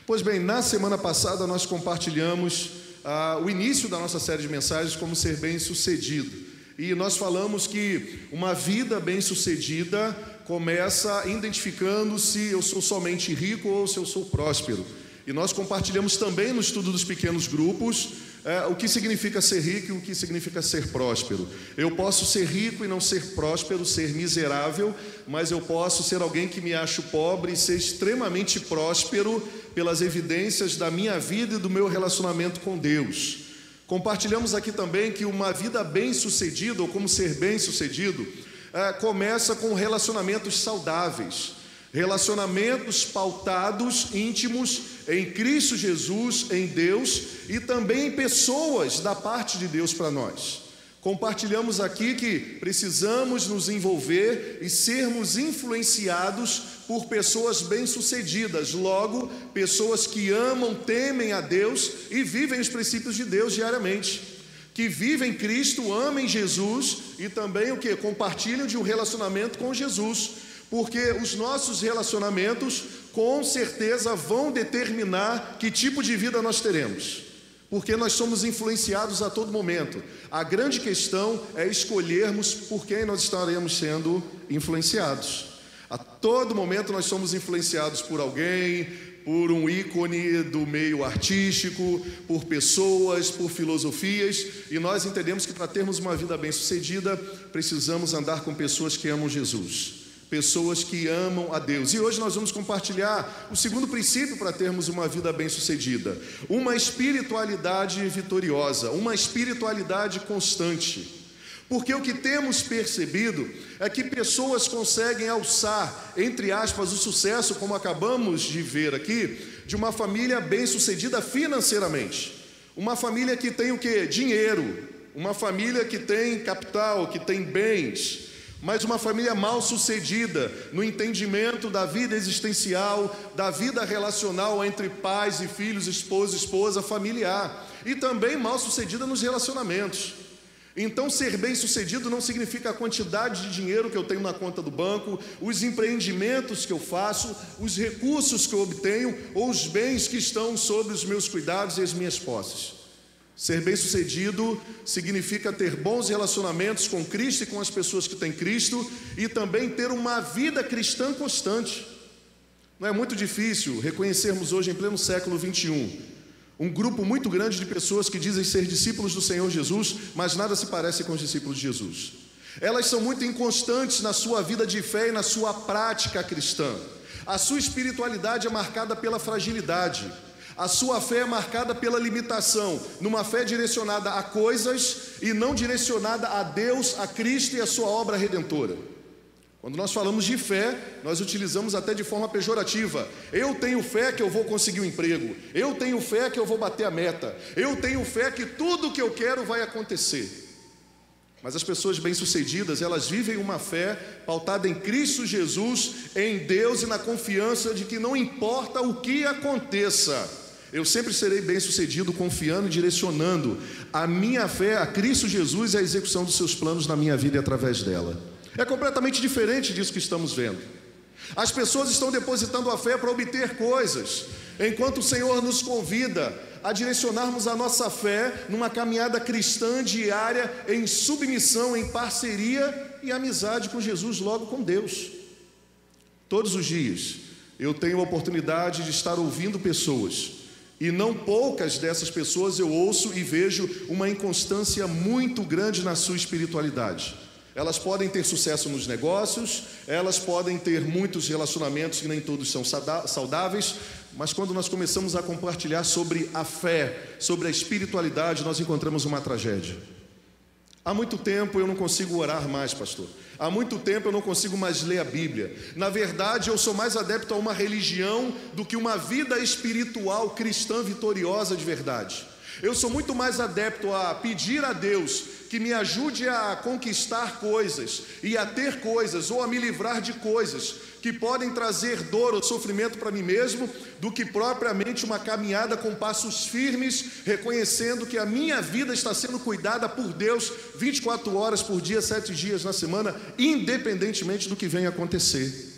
Pois bem, na semana passada nós compartilhamos o início da nossa série de mensagens, como ser bem-sucedido. E nós falamos que uma vida bem-sucedida começa identificando se eu sou somente rico ou se eu sou próspero. E nós compartilhamos também no estudo dos pequenos grupos o que significa ser rico e o que significa ser próspero. Eu posso ser rico e não ser próspero, ser miserável, mas eu posso ser alguém que me acho pobre e ser extremamente próspero pelas evidências da minha vida e do meu relacionamento com Deus. Compartilhamos aqui também que uma vida bem-sucedida, ou como ser bem-sucedido, começa com relacionamentos saudáveis. Relacionamentos pautados, íntimos, em Cristo Jesus, em Deus e também em pessoas da parte de Deus para nós. Compartilhamos aqui que precisamos nos envolver e sermos influenciados por pessoas bem-sucedidas, logo, pessoas que amam, temem a Deus e vivem os princípios de Deus diariamente, que vivem Cristo, amem Jesus e também o que? Compartilham de um relacionamento com Jesus. Porque os nossos relacionamentos, com certeza, vão determinar que tipo de vida nós teremos. Porque nós somos influenciados a todo momento. A grande questão é escolhermos por quem nós estaremos sendo influenciados. A todo momento nós somos influenciados por alguém, por um ícone do meio artístico, por pessoas, por filosofias. E nós entendemos que para termos uma vida bem-sucedida, precisamos andar com pessoas que amam Jesus. Pessoas que amam a Deus. E hoje nós vamos compartilhar o segundo princípio para termos uma vida bem-sucedida. Uma espiritualidade vitoriosa, uma espiritualidade constante. Porque o que temos percebido é que pessoas conseguem alçar, entre aspas, o sucesso, como acabamos de ver aqui, de uma família bem-sucedida financeiramente. Uma família que tem o quê? Dinheiro. Uma família que tem capital, que tem bens. Mas uma família mal sucedida no entendimento da vida existencial, da vida relacional entre pais e filhos, esposo e esposa, familiar, e também mal sucedida nos relacionamentos. Então, ser bem sucedido não significa a quantidade de dinheiro que eu tenho na conta do banco, os empreendimentos que eu faço, os recursos que eu obtenho ou os bens que estão sob os meus cuidados e as minhas posses. Ser bem-sucedido significa ter bons relacionamentos com Cristo e com as pessoas que têm Cristo e também ter uma vida cristã constante. Não é muito difícil reconhecermos hoje, em pleno século XXI, um grupo muito grande de pessoas que dizem ser discípulos do Senhor Jesus, mas nada se parece com os discípulos de Jesus. Elas são muito inconstantes na sua vida de fé e na sua prática cristã. A sua espiritualidade é marcada pela fragilidade. A sua fé é marcada pela limitação, numa fé direcionada a coisas e não direcionada a Deus, a Cristo e a sua obra redentora. Quando nós falamos de fé, nós utilizamos até de forma pejorativa. Eu tenho fé que eu vou conseguir um emprego. Eu tenho fé que eu vou bater a meta. Eu tenho fé que tudo o que eu quero vai acontecer. Mas as pessoas bem-sucedidas, elas vivem uma fé pautada em Cristo Jesus, em Deus e na confiança de que não importa o que aconteça, eu sempre serei bem-sucedido, confiando e direcionando a minha fé a Cristo Jesus e a execução dos seus planos na minha vida e através dela. É completamente diferente disso que estamos vendo. As pessoas estão depositando a fé para obter coisas, enquanto o Senhor nos convida a direcionarmos a nossa fé numa caminhada cristã diária, em submissão, em parceria e amizade com Jesus, logo com Deus. Todos os dias eu tenho a oportunidade de estar ouvindo pessoas, e não poucas dessas pessoas eu ouço e vejo uma inconstância muito grande na sua espiritualidade. Elas podem ter sucesso nos negócios, elas podem ter muitos relacionamentos que nem todos são saudáveis, mas quando nós começamos a compartilhar sobre a fé, sobre a espiritualidade, nós encontramos uma tragédia. Há muito tempo eu não consigo orar mais, pastor. Há muito tempo eu não consigo mais ler a Bíblia. Na verdade, eu sou mais adepto a uma religião do que uma vida espiritual cristã vitoriosa de verdade. Eu sou muito mais adepto a pedir a Deus que me ajude a conquistar coisas e a ter coisas ou a me livrar de coisas que podem trazer dor ou sofrimento para mim mesmo, do que propriamente uma caminhada com passos firmes, reconhecendo que a minha vida está sendo cuidada por Deus 24 horas por dia, 7 dias na semana, independentemente do que venha acontecer.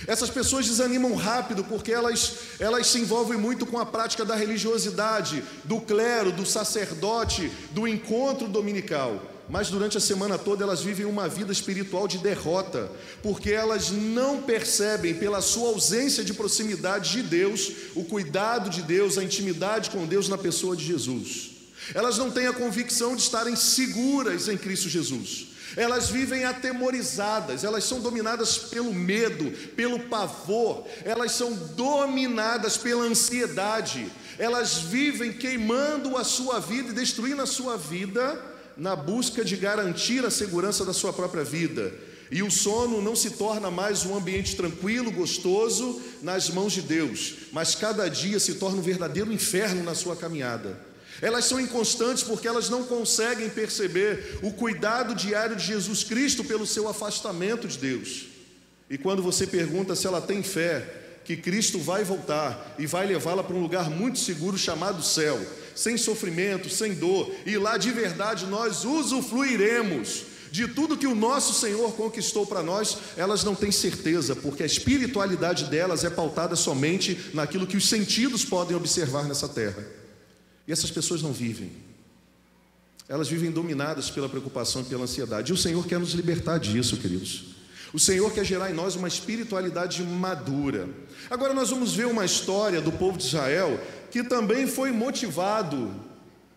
Essas pessoas desanimam rápido porque elas se envolvem muito com a prática da religiosidade, do clero, do sacerdote, do encontro dominical. Mas durante a semana toda elas vivem uma vida espiritual de derrota, porque elas não percebem, pela sua ausência de proximidade de Deus, o cuidado de Deus, a intimidade com Deus na pessoa de Jesus. Elas não têm a convicção de estarem seguras em Cristo Jesus. Elas vivem atemorizadas, elas são dominadas pelo medo, pelo pavor, elas são dominadas pela ansiedade. Elas vivem queimando a sua vida e destruindo a sua vida na busca de garantir a segurança da sua própria vida. E o sono não se torna mais um ambiente tranquilo, gostoso, nas mãos de Deus, mas cada dia se torna um verdadeiro inferno na sua caminhada. Elas são inconstantes porque elas não conseguem perceber o cuidado diário de Jesus Cristo pelo seu afastamento de Deus. E quando você pergunta se ela tem fé que Cristo vai voltar e vai levá-la para um lugar muito seguro chamado céu, sem sofrimento, sem dor, e lá de verdade nós usufruiremos de tudo que o nosso Senhor conquistou para nós, elas não têm certeza, porque a espiritualidade delas é pautada somente naquilo que os sentidos podem observar nessa terra. E essas pessoas não vivem. Elas vivem dominadas pela preocupação e pela ansiedade. E o Senhor quer nos libertar disso, queridos. O Senhor quer gerar em nós uma espiritualidade madura. Agora nós vamos ver uma história do povo de Israel que também foi motivado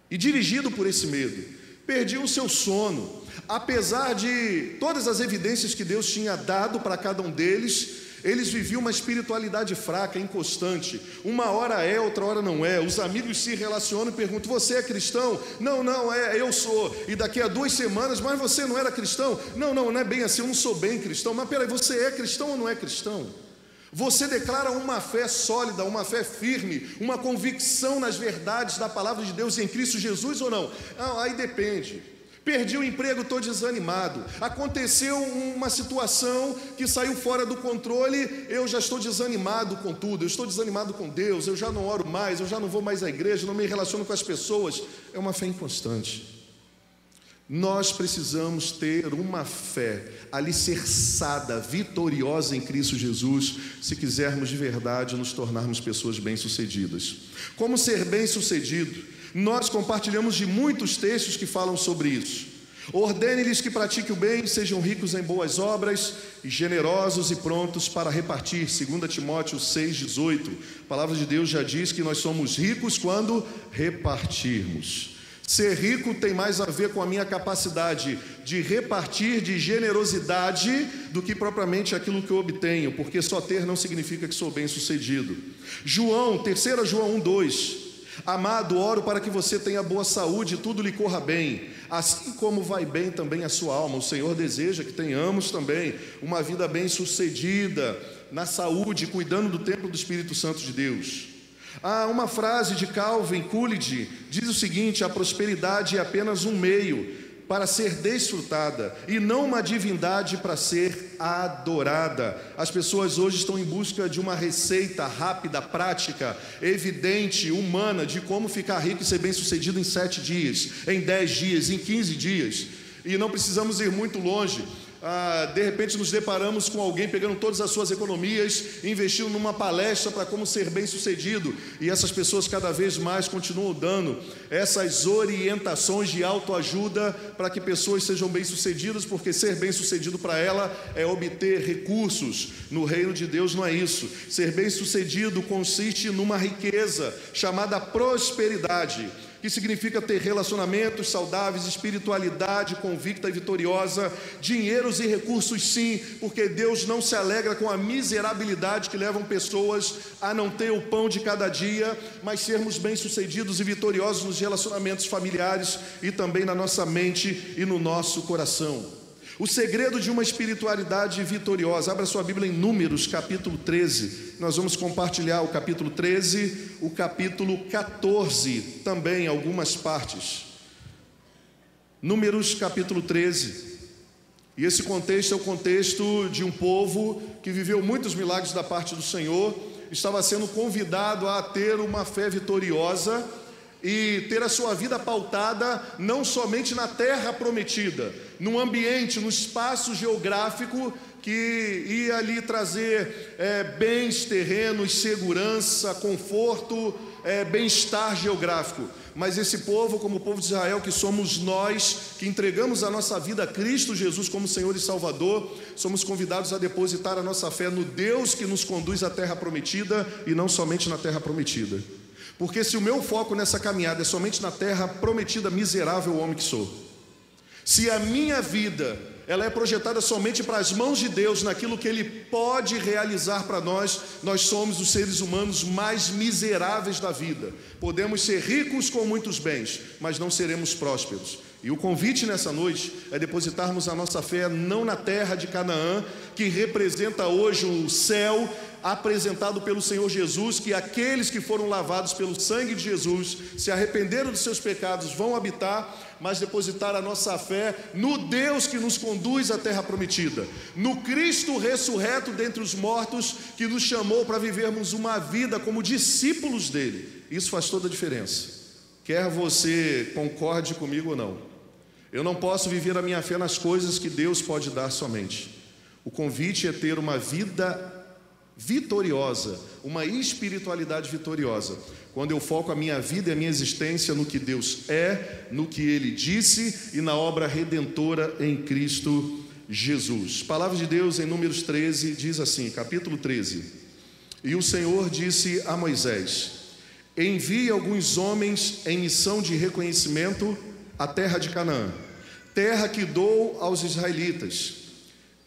e dirigido por esse medo. Perdiam o seu sono. Apesar de todas as evidências que Deus tinha dado para cada um deles, eles viviam uma espiritualidade fraca, inconstante. Uma hora é, outra hora não é. Os amigos se relacionam e perguntam: você é cristão? Não, eu sou. E daqui a 2 semanas: mas você não era cristão? Não é bem assim, eu não sou bem cristão. Mas peraí, você é cristão ou não é cristão? Você declara uma fé sólida, uma fé firme, uma convicção nas verdades da palavra de Deus em Cristo Jesus ou não? Aí depende. Perdi o emprego, estou desanimado. Aconteceu uma situação que saiu fora do controle, eu já estou desanimado com tudo, eu estou desanimado com Deus, eu já não oro mais, eu já não vou mais à igreja, não me relaciono com as pessoas. É uma fé inconstante. Nós precisamos ter uma fé alicerçada, vitoriosa em Cristo Jesus, se quisermos de verdade nos tornarmos pessoas bem-sucedidas. Como ser bem-sucedido? Nós compartilhamos de muitos textos que falam sobre isso. Ordene-lhes que pratiquem o bem, sejam ricos em boas obras, e generosos e prontos para repartir. 2 Timóteo 6,18. A palavra de Deus já diz que nós somos ricos quando repartirmos. Ser rico tem mais a ver com a minha capacidade de repartir, de generosidade, do que propriamente aquilo que eu obtenho, porque só ter não significa que sou bem-sucedido. 3 João 1:2. Amado, oro para que você tenha boa saúde e tudo lhe corra bem, assim como vai bem também a sua alma. O Senhor deseja que tenhamos também uma vida bem-sucedida na saúde, cuidando do templo do Espírito Santo de Deus. Há uma frase de Calvin Coolidge, diz o seguinte: a prosperidade é apenas um meio para ser desfrutada e não uma divindade para ser adorada. As pessoas hoje estão em busca de uma receita rápida, prática, evidente, humana, de como ficar rico e ser bem-sucedido em 7 dias, em 10 dias, em 15 dias. E não precisamos ir muito longe. De repente nos deparamos com alguém pegando todas as suas economias, investindo numa palestra para como ser bem-sucedido, e essas pessoas cada vez mais continuam dando essas orientações de autoajuda para que pessoas sejam bem-sucedidas, porque ser bem-sucedido para ela é obter recursos. No reino de Deus não é isso. Ser bem-sucedido consiste numa riqueza chamada prosperidade, que significa ter relacionamentos saudáveis, espiritualidade convicta e vitoriosa, dinheiros e recursos sim, porque Deus não se alegra com a miserabilidade que levam pessoas a não ter o pão de cada dia, mas sermos bem-sucedidos e vitoriosos nos relacionamentos familiares e também na nossa mente e no nosso coração. O segredo de uma espiritualidade vitoriosa. Abra sua Bíblia em Números, capítulo 13. Nós vamos compartilhar o capítulo 13, o capítulo 14, também algumas partes. Números, capítulo 13. E esse contexto é o contexto de um povo que viveu muitos milagres da parte do Senhor, estava sendo convidado a ter uma fé vitoriosa e ter a sua vida pautada não somente na terra prometida, num ambiente, no espaço geográfico que ia ali trazer bens terrenos, segurança, conforto, bem-estar geográfico. Mas esse povo, como o povo de Israel, que somos nós, que entregamos a nossa vida a Cristo Jesus como Senhor e Salvador, somos convidados a depositar a nossa fé no Deus que nos conduz à terra prometida e não somente na terra prometida. Porque se o meu foco nessa caminhada é somente na terra prometida, miserável homem que sou. Se a minha vida, ela é projetada somente para as mãos de Deus, naquilo que Ele pode realizar para nós, nós somos os seres humanos mais miseráveis da vida. Podemos ser ricos com muitos bens, mas não seremos prósperos. E o convite nessa noite é depositarmos a nossa fé não na terra de Canaã, que representa hoje o céu apresentado pelo Senhor Jesus, que aqueles que foram lavados pelo sangue de Jesus, se arrependeram dos seus pecados, vão habitar, mas depositar a nossa fé no Deus que nos conduz à terra prometida, no Cristo ressurreto dentre os mortos, que nos chamou para vivermos uma vida como discípulos dele. Isso faz toda a diferença, quer você concorde comigo ou não. Eu não posso viver a minha fé nas coisas que Deus pode dar somente. O convite é ter uma vida vitoriosa, uma espiritualidade vitoriosa, quando eu foco a minha vida e a minha existência no que Deus é, no que Ele disse e na obra redentora em Cristo Jesus. Palavra de Deus em Números 13 diz assim, capítulo 13: E o Senhor disse a Moisés: Envie alguns homens em missão de reconhecimento à terra de Canaã, terra que dou aos israelitas.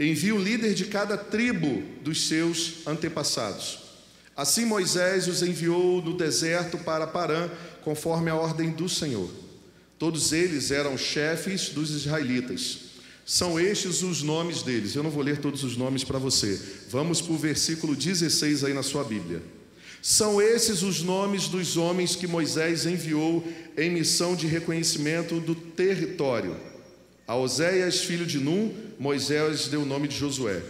Envie o líder de cada tribo dos seus antepassados. Assim Moisés os enviou no deserto para Parã, conforme a ordem do Senhor. Todos eles eram chefes dos israelitas. São estes os nomes deles. Eu não vou ler todos os nomes para você. Vamos para o versículo 16 aí na sua Bíblia. São esses os nomes dos homens que Moisés enviou em missão de reconhecimento do território. A Oséias, filho de Num, Moisés deu o nome de Josué.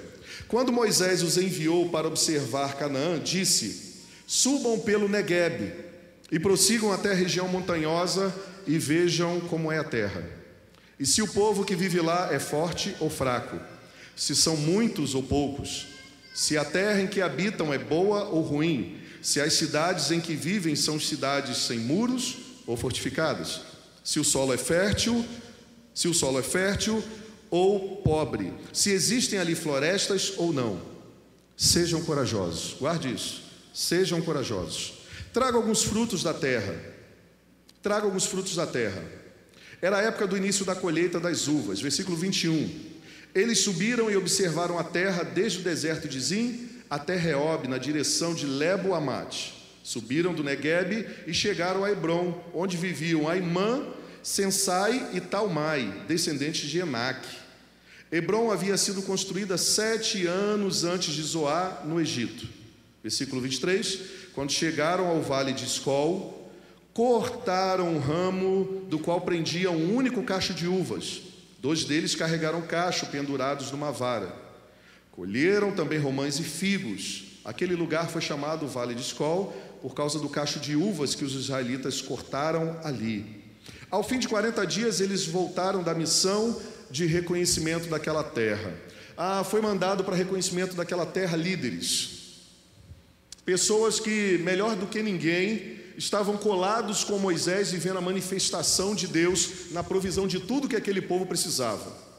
Quando Moisés os enviou para observar Canaã, disse: Subam pelo Neguebe e prossigam até a região montanhosa e vejam como é a terra. E se o povo que vive lá é forte ou fraco, se são muitos ou poucos, se a terra em que habitam é boa ou ruim, se as cidades em que vivem são cidades sem muros ou fortificadas, se o solo é fértil ou pobre, se existem ali florestas ou não. Sejam corajosos, guarde isso, sejam corajosos. Traga alguns frutos da terra. Era a época do início da colheita das uvas, versículo 21. Eles subiram e observaram a terra desde o deserto de Zim até Reob, na direção de Lebo-Amate. Subiram do Neguebe e chegaram a Hebrom, onde viviam Aimã, Sensai e Talmai, descendentes de Enaque. Hebrom havia sido construída 7 anos antes de Zoar, no Egito. Versículo 23, quando chegaram ao vale de Escol, cortaram um ramo do qual prendiam um único cacho de uvas. 2 deles carregaram cacho pendurados numa vara. Colheram também romãs e figos. Aquele lugar foi chamado Vale de Escol por causa do cacho de uvas que os israelitas cortaram ali. Ao fim de 40 dias, eles voltaram da missão de reconhecimento daquela terra. Foi mandado para reconhecimento daquela terra líderes. Pessoas que, melhor do que ninguém, estavam colados com Moisés e vendo a manifestação de Deus na provisão de tudo que aquele povo precisava.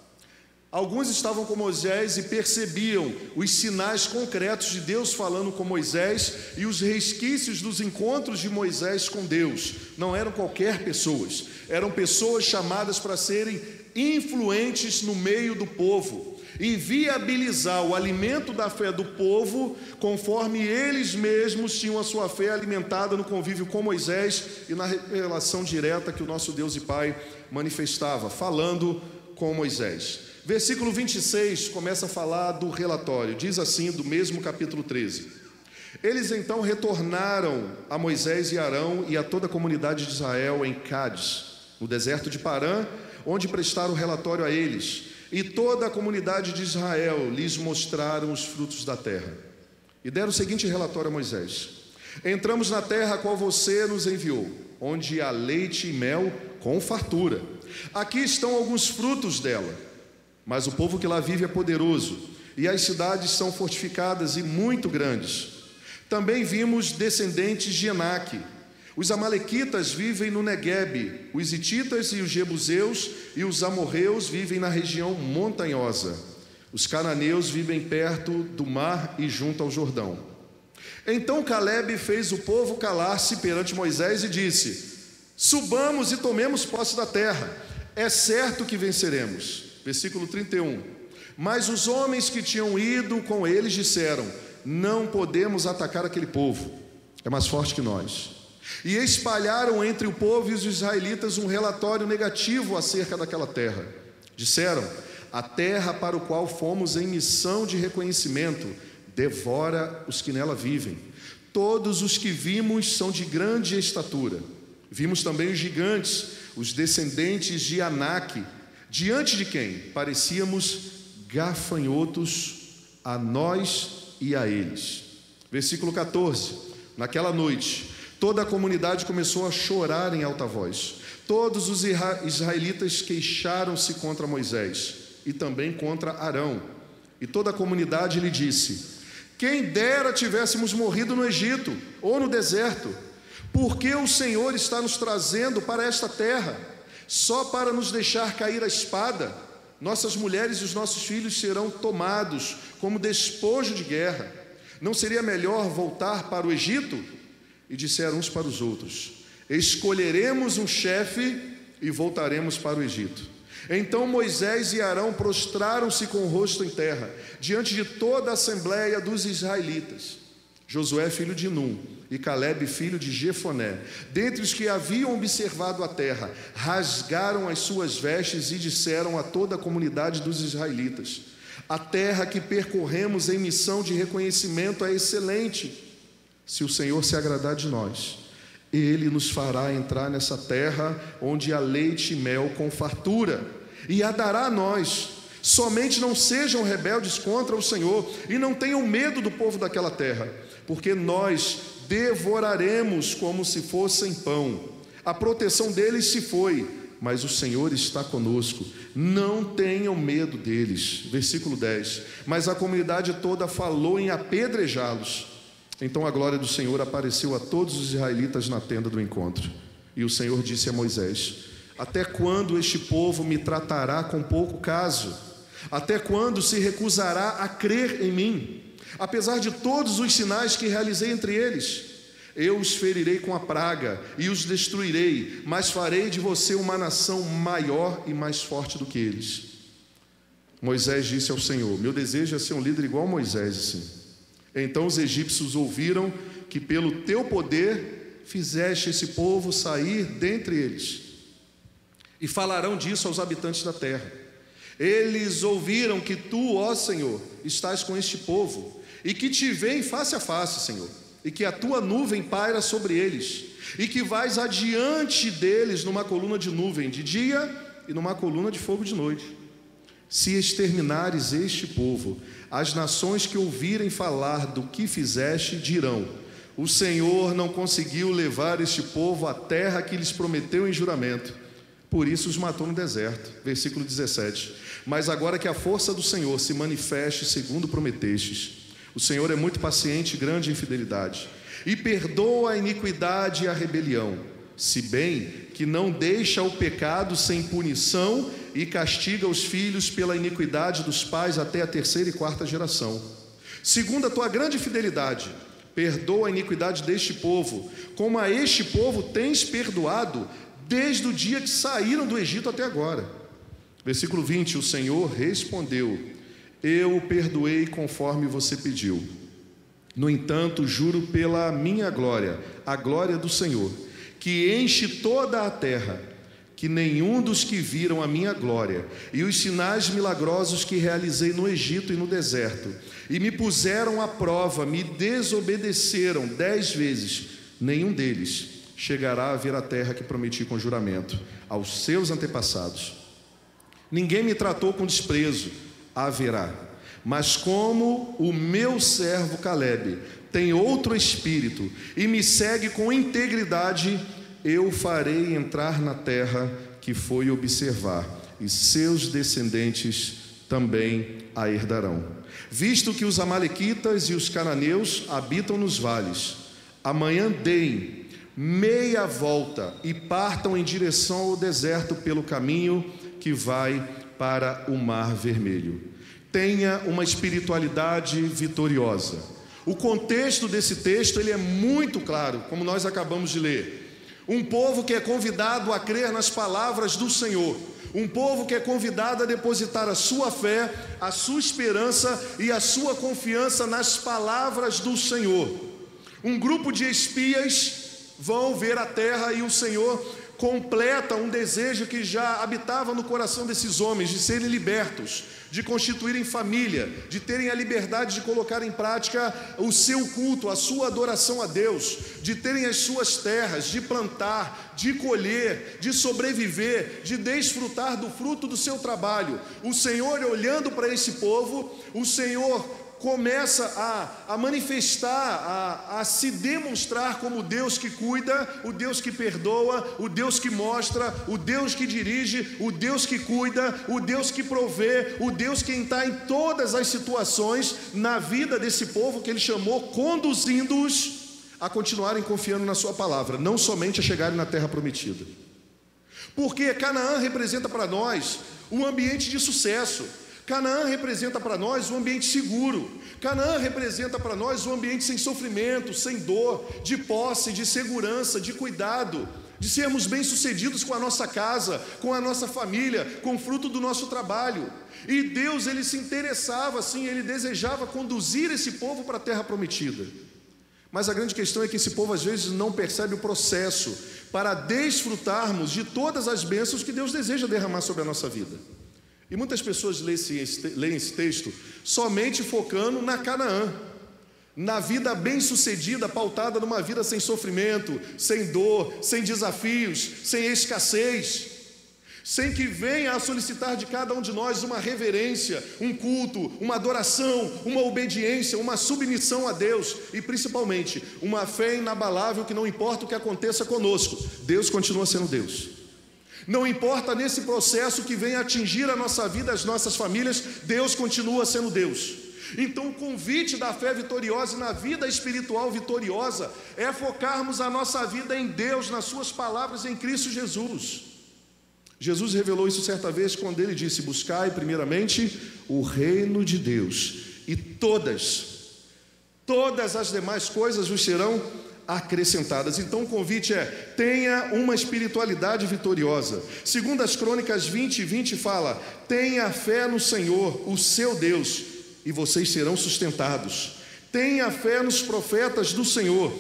Alguns estavam com Moisés e percebiam os sinais concretos de Deus falando com Moisés e os resquícios dos encontros de Moisés com Deus. Não eram qualquer pessoas, eram pessoas chamadas para serem influentes no meio do povo e viabilizar o alimento da fé do povo conforme eles mesmos tinham a sua fé alimentada no convívio com Moisés e na relação direta que o nosso Deus e Pai manifestava, falando com Moisés. Versículo 26 começa a falar do relatório, diz assim, do mesmo capítulo 13. Eles então retornaram a Moisés e Arão e a toda a comunidade de Israel em Cádiz, no deserto de Parã, onde prestaram relatório a eles. E toda a comunidade de Israel lhes mostraram os frutos da terra. E deram o seguinte relatório a Moisés: Entramos na terra a qual você nos enviou, onde há leite e mel com fartura. Aqui estão alguns frutos dela. Mas o povo que lá vive é poderoso, e as cidades são fortificadas e muito grandes. Também vimos descendentes de Enaque. Os amalequitas vivem no Neguebe, os hititas e os jebuseus e os amorreus vivem na região montanhosa. Os cananeus vivem perto do mar e junto ao Jordão. Então Calebe fez o povo calar-se perante Moisés e disse: subamos e tomemos posse da terra, é certo que venceremos. Versículo 31. Mas os homens que tinham ido com eles disseram: não podemos atacar aquele povo, é mais forte que nós. E espalharam entre o povo e os israelitas um relatório negativo acerca daquela terra. Disseram: a terra para o qual fomos em missão de reconhecimento devora os que nela vivem. Todos os que vimos são de grande estatura. Vimos também os gigantes, os descendentes de Anak, diante de quem parecíamos gafanhotos a nós e a eles. Versículo 14. Naquela noite, toda a comunidade começou a chorar em alta voz. Todos os israelitas queixaram-se contra Moisés e também contra Arão. E toda a comunidade lhe disse: quem dera tivéssemos morrido no Egito ou no deserto, porque o Senhor está nos trazendo para esta terra, só para nos deixar cair a espada. Nossas mulheres e os nossos filhos serão tomados como despojo de guerra. Não seria melhor voltar para o Egito? E disseram uns para os outros: escolheremos um chefe e voltaremos para o Egito. Então Moisés e Arão prostraram-se com o rosto em terra, diante de toda a assembleia dos israelitas. Josué, filho de Num, e Calebe, filho de Jefoné, dentre os que haviam observado a terra, rasgaram as suas vestes e disseram a toda a comunidade dos israelitas: a terra que percorremos em missão de reconhecimento é excelente. Se o Senhor se agradar de nós, Ele nos fará entrar nessa terra onde há leite e mel com fartura, e a dará a nós. Somente não sejam rebeldes contra o Senhor e não tenham medo do povo daquela terra, porque nós devoraremos como se fossem pão. A proteção deles se foi, mas o Senhor está conosco. Não tenham medo deles. Versículo 10. Mas a comunidade toda falou em apedrejá-los. Então a glória do Senhor apareceu a todos os israelitas na tenda do encontro. E o Senhor disse a Moisés: até quando este povo me tratará com pouco caso? Até quando se recusará a crer em mim? Apesar de todos os sinais que realizei entre eles, eu os ferirei com a praga e os destruirei, mas farei de você uma nação maior e mais forte do que eles. Moisés disse ao Senhor: meu desejo é ser um líder igual a Moisés, assim. Então os egípcios ouviram que pelo teu poder fizeste esse povo sair dentre eles, e falarão disso aos habitantes da terra. Eles ouviram que tu, ó Senhor, estás com este povo, e que te veem face a face, Senhor, e que a tua nuvem paira sobre eles, e que vais adiante deles numa coluna de nuvem de dia e numa coluna de fogo de noite. Se exterminares este povo, as nações que ouvirem falar do que fizeste dirão: o Senhor não conseguiu levar este povo à terra que lhes prometeu em juramento, por isso os matou no deserto. Versículo 17. Mas agora que a força do Senhor se manifeste segundo prometestes, o Senhor é muito paciente e grande em fidelidade, e perdoa a iniquidade e a rebelião, se bem que não deixa o pecado sem punição e castiga os filhos pela iniquidade dos pais até a terceira e quarta geração. Segundo a tua grande fidelidade, perdoa a iniquidade deste povo, como a este povo tens perdoado desde o dia que saíram do Egito até agora. Versículo 20, o Senhor respondeu: eu o perdoei conforme você pediu. No entanto, juro pela minha glória, a glória do Senhor, que enche toda a terra, que nenhum dos que viram a minha glória e os sinais milagrosos que realizei no Egito e no deserto, e me puseram à prova, me desobedeceram 10 vezes, nenhum deles chegará a ver a terra que prometi com juramento aos seus antepassados. Ninguém me tratou com desprezo, haverá, mas como o meu servo Calebe tem outro espírito e me segue com integridade, eu farei entrar na terra que foi observar, e seus descendentes também a herdarão. Visto que os amalequitas e os cananeus habitam nos vales, amanhã deem meia volta e partam em direção ao deserto pelo caminho que vai para o Mar Vermelho. Tenha uma espiritualidade vitoriosa. O contexto desse texto ele é muito claro, como nós acabamos de ler. Um povo que é convidado a crer nas palavras do Senhor. Um povo que é convidado a depositar a sua fé, a sua esperança e a sua confiança nas palavras do Senhor. Um grupo de espias vão ver a terra e o Senhor completa um desejo que já habitava no coração desses homens, de serem libertos, de constituírem família, de terem a liberdade de colocar em prática o seu culto, a sua adoração a Deus, de terem as suas terras, de plantar, de colher, de sobreviver, de desfrutar do fruto do seu trabalho. O Senhor, olhando para esse povo, o Senhor começa a manifestar, a se demonstrar como o Deus que cuida, o Deus que perdoa, o Deus que mostra, o Deus que dirige, o Deus que cuida, o Deus que provê, o Deus que está em todas as situações na vida desse povo que Ele chamou, conduzindo-os a continuarem confiando na sua palavra, não somente a chegarem na terra prometida. Porque Canaã representa para nós um ambiente de sucesso. Canaã representa para nós um ambiente seguro. Canaã representa para nós um ambiente sem sofrimento, sem dor, de posse, de segurança, de cuidado, de sermos bem-sucedidos com a nossa casa, com a nossa família, com o fruto do nosso trabalho. E Deus, Ele se interessava, sim, Ele desejava conduzir esse povo para a terra prometida. Mas a grande questão é que esse povo às vezes não percebe o processo para desfrutarmos de todas as bênçãos que Deus deseja derramar sobre a nossa vida. E muitas pessoas leem esse texto somente focando na Canaã, na vida bem-sucedida, pautada numa vida sem sofrimento, sem dor, sem desafios, sem escassez, sem que venha a solicitar de cada um de nós uma reverência, um culto, uma adoração, uma obediência, uma submissão a Deus e principalmente uma fé inabalável que não importa o que aconteça conosco, Deus continua sendo Deus. Não importa nesse processo que venha atingir a nossa vida, as nossas famílias, Deus continua sendo Deus. Então o convite da fé vitoriosa e na vida espiritual vitoriosa é focarmos a nossa vida em Deus, nas suas palavras em Cristo Jesus. Jesus revelou isso certa vez quando Ele disse: buscai primeiramente o reino de Deus e todas as demais coisas vos serão acrescentadas. Então o convite é: tenha uma espiritualidade vitoriosa. Segundo as Crônicas 20:20 fala: tenha fé no Senhor, o seu Deus, e vocês serão sustentados. Tenha fé nos profetas do Senhor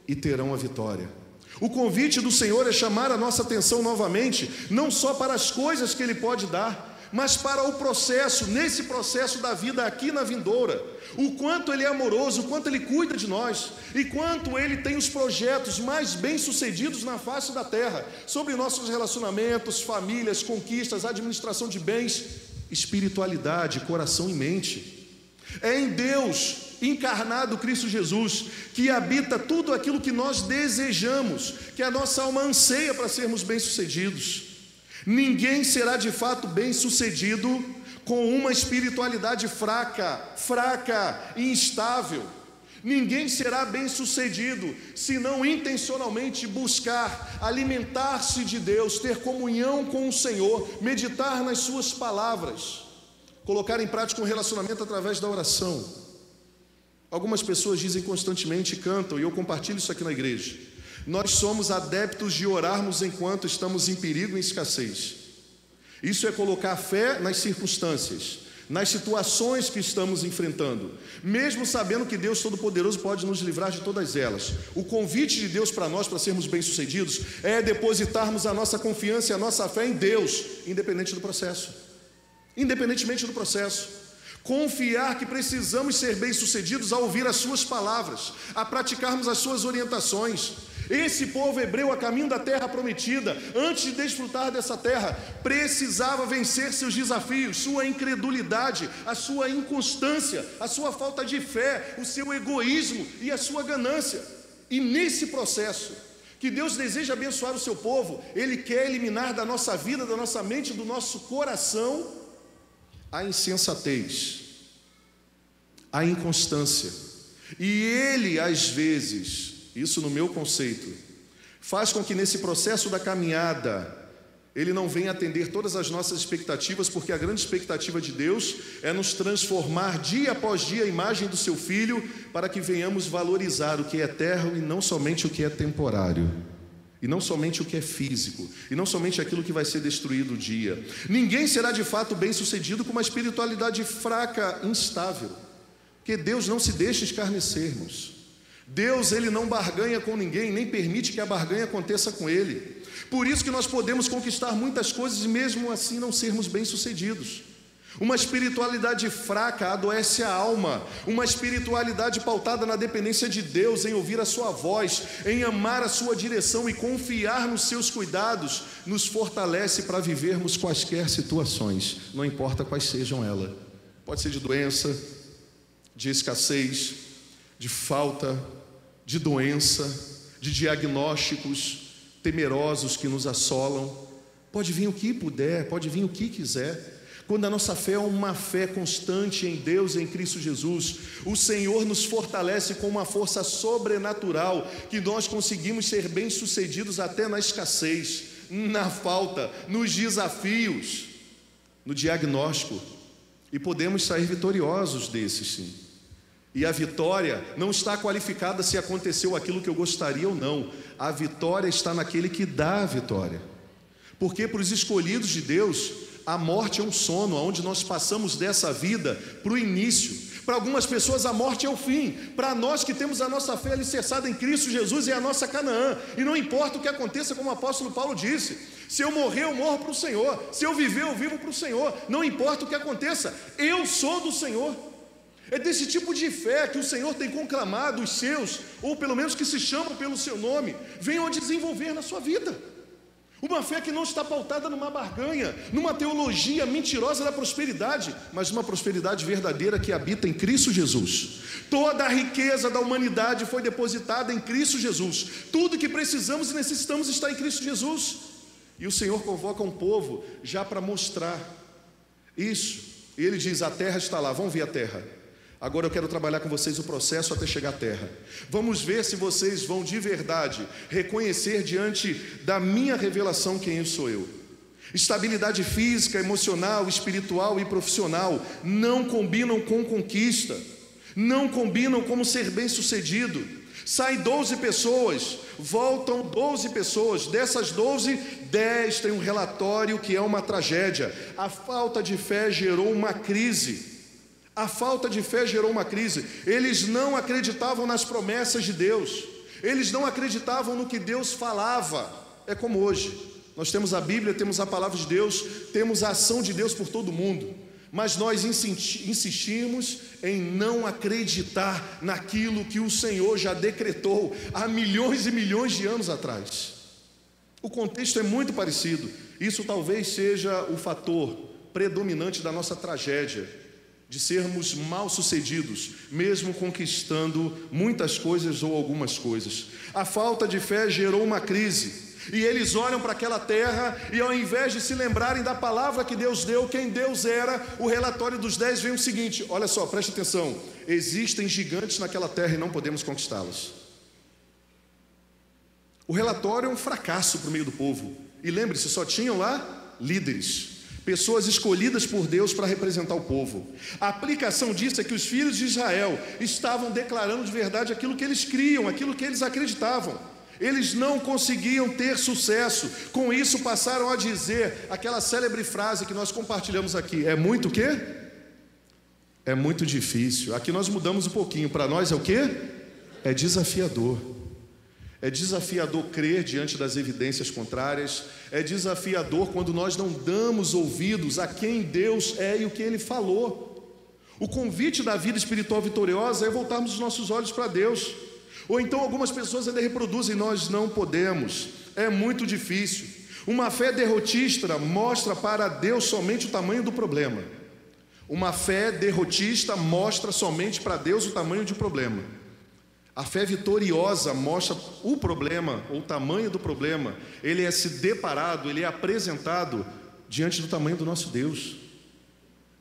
e terão a vitória. O convite do Senhor é chamar a nossa atenção novamente, não só para as coisas que Ele pode dar, mas para o processo, nesse processo da vida aqui na vindoura, o quanto Ele é amoroso, o quanto Ele cuida de nós, e quanto Ele tem os projetos mais bem-sucedidos na face da terra, sobre nossos relacionamentos, famílias, conquistas, administração de bens, espiritualidade, coração e mente. É em Deus encarnado Cristo Jesus que habita tudo aquilo que nós desejamos, que a nossa alma anseia para sermos bem-sucedidos. Ninguém será de fato bem-sucedido com uma espiritualidade fraca e instável. Ninguém será bem-sucedido se não intencionalmente buscar alimentar-se de Deus, ter comunhão com o Senhor, meditar nas suas palavras, colocar em prática um relacionamento através da oração. Algumas pessoas dizem constantemente, cantam, e eu compartilho isso aqui na igreja: nós somos adeptos de orarmos enquanto estamos em perigo e escassez. Isso é colocar fé nas circunstâncias, nas situações que estamos enfrentando, mesmo sabendo que Deus Todo-Poderoso pode nos livrar de todas elas. O convite de Deus para nós, para sermos bem-sucedidos, é depositarmos a nossa confiança e a nossa fé em Deus, independente do processo. Independentemente do processo. Confiar que precisamos ser bem-sucedidos ao ouvir as suas palavras, a praticarmos as suas orientações. Esse povo hebreu a caminho da terra prometida, antes de desfrutar dessa terra, precisava vencer seus desafios, sua incredulidade, a sua inconstância, a sua falta de fé, o seu egoísmo e a sua ganância. E nesse processo, que Deus deseja abençoar o seu povo, Ele quer eliminar da nossa vida, da nossa mente, do nosso coração, a insensatez, a inconstância. E ele, às vezes, isso no meu conceito, faz com que nesse processo da caminhada, ele não venha atender todas as nossas expectativas, porque a grande expectativa de Deus é nos transformar dia após dia à imagem do seu Filho, para que venhamos valorizar o que é eterno e não somente o que é temporário. E não somente o que é físico, e não somente aquilo que vai ser destruído um dia. Ninguém será de fato bem-sucedido com uma espiritualidade fraca, instável, porque Deus não se deixa escarnecer, irmãos. Deus, ele não barganha com ninguém, nem permite que a barganha aconteça com ele. Por isso que nós podemos conquistar muitas coisas e mesmo assim não sermos bem-sucedidos. Uma espiritualidade fraca adoece a alma. Uma espiritualidade pautada na dependência de Deus, em ouvir a sua voz, em amar a sua direção e confiar nos seus cuidados, nos fortalece para vivermos quaisquer situações, não importa quais sejam elas. Pode ser de doença, de escassez, de falta, de doença, de diagnósticos temerosos que nos assolam. Pode vir o que puder, pode vir o que quiser. Quando a nossa fé é uma fé constante em Deus, em Cristo Jesus, o Senhor nos fortalece com uma força sobrenatural, que nós conseguimos ser bem-sucedidos até na escassez, na falta, nos desafios, no diagnóstico, e podemos sair vitoriosos desses, sim. E a vitória não está qualificada se aconteceu aquilo que eu gostaria ou não. A vitória está naquele que dá a vitória. Porque para os escolhidos de Deus, a morte é um sono, onde nós passamos dessa vida para o início. Para algumas pessoas a morte é o fim. Para nós que temos a nossa fé alicerçada em Cristo Jesus, é a nossa Canaã. E não importa o que aconteça, como o apóstolo Paulo disse: se eu morrer, eu morro para o Senhor. Se eu viver, eu vivo para o Senhor. Não importa o que aconteça, eu sou do Senhor. É desse tipo de fé que o Senhor tem conclamado os seus, ou pelo menos que se chamam pelo seu nome, venham a desenvolver na sua vida. Uma fé que não está pautada numa barganha, numa teologia mentirosa da prosperidade, mas uma prosperidade verdadeira que habita em Cristo Jesus. Toda a riqueza da humanidade foi depositada em Cristo Jesus. Tudo que precisamos e necessitamos está em Cristo Jesus. E o Senhor convoca um povo já para mostrar isso. E Ele diz: a terra está lá, vão ver a terra. Agora eu quero trabalhar com vocês o processo até chegar à terra. Vamos ver se vocês vão de verdade reconhecer diante da minha revelação quem eu sou eu. Estabilidade física, emocional, espiritual e profissional não combinam com conquista, não combinam como ser bem-sucedido. Saem 12 pessoas, voltam 12 pessoas, dessas 12, 10 têm um relatório que é uma tragédia. A falta de fé gerou uma crise. A falta de fé gerou uma crise. Eles não acreditavam nas promessas de Deus. Eles não acreditavam no que Deus falava. É como hoje. Nós temos a Bíblia, temos a palavra de Deus, temos a ação de Deus por todo mundo. Mas nós insistimos em não acreditar naquilo que o Senhor já decretou há milhões e milhões de anos atrás. O contexto é muito parecido. Isso talvez seja o fator predominante da nossa tragédia, de sermos mal-sucedidos, mesmo conquistando muitas coisas ou algumas coisas. A falta de fé gerou uma crise, e eles olham para aquela terra, e ao invés de se lembrarem da palavra que Deus deu, quem Deus era, o relatório dos 10 vem o seguinte: olha só, preste atenção, existem gigantes naquela terra e não podemos conquistá-los. O relatório é um fracasso para o meio do povo, e lembre-se, só tinham lá líderes, pessoas escolhidas por Deus para representar o povo. A aplicação disso é que os filhos de Israel estavam declarando de verdade aquilo que eles criam, aquilo que eles acreditavam. Eles não conseguiam ter sucesso. Com isso passaram a dizer aquela célebre frase que nós compartilhamos aqui: é muito o quê? É muito difícil. Aqui nós mudamos um pouquinho. Para nós é o quê? É desafiador. É desafiador crer diante das evidências contrárias. É desafiador quando nós não damos ouvidos a quem Deus é e o que Ele falou. O convite da vida espiritual vitoriosa é voltarmos os nossos olhos para Deus. Ou então algumas pessoas ainda reproduzem: nós não podemos, é muito difícil. Uma fé derrotista mostra para Deus somente o tamanho do problema. Uma fé derrotista mostra somente para Deus o tamanho de um problema. A fé vitoriosa mostra o problema, ou o tamanho do problema. Ele é se deparado, ele é apresentado diante do tamanho do nosso Deus.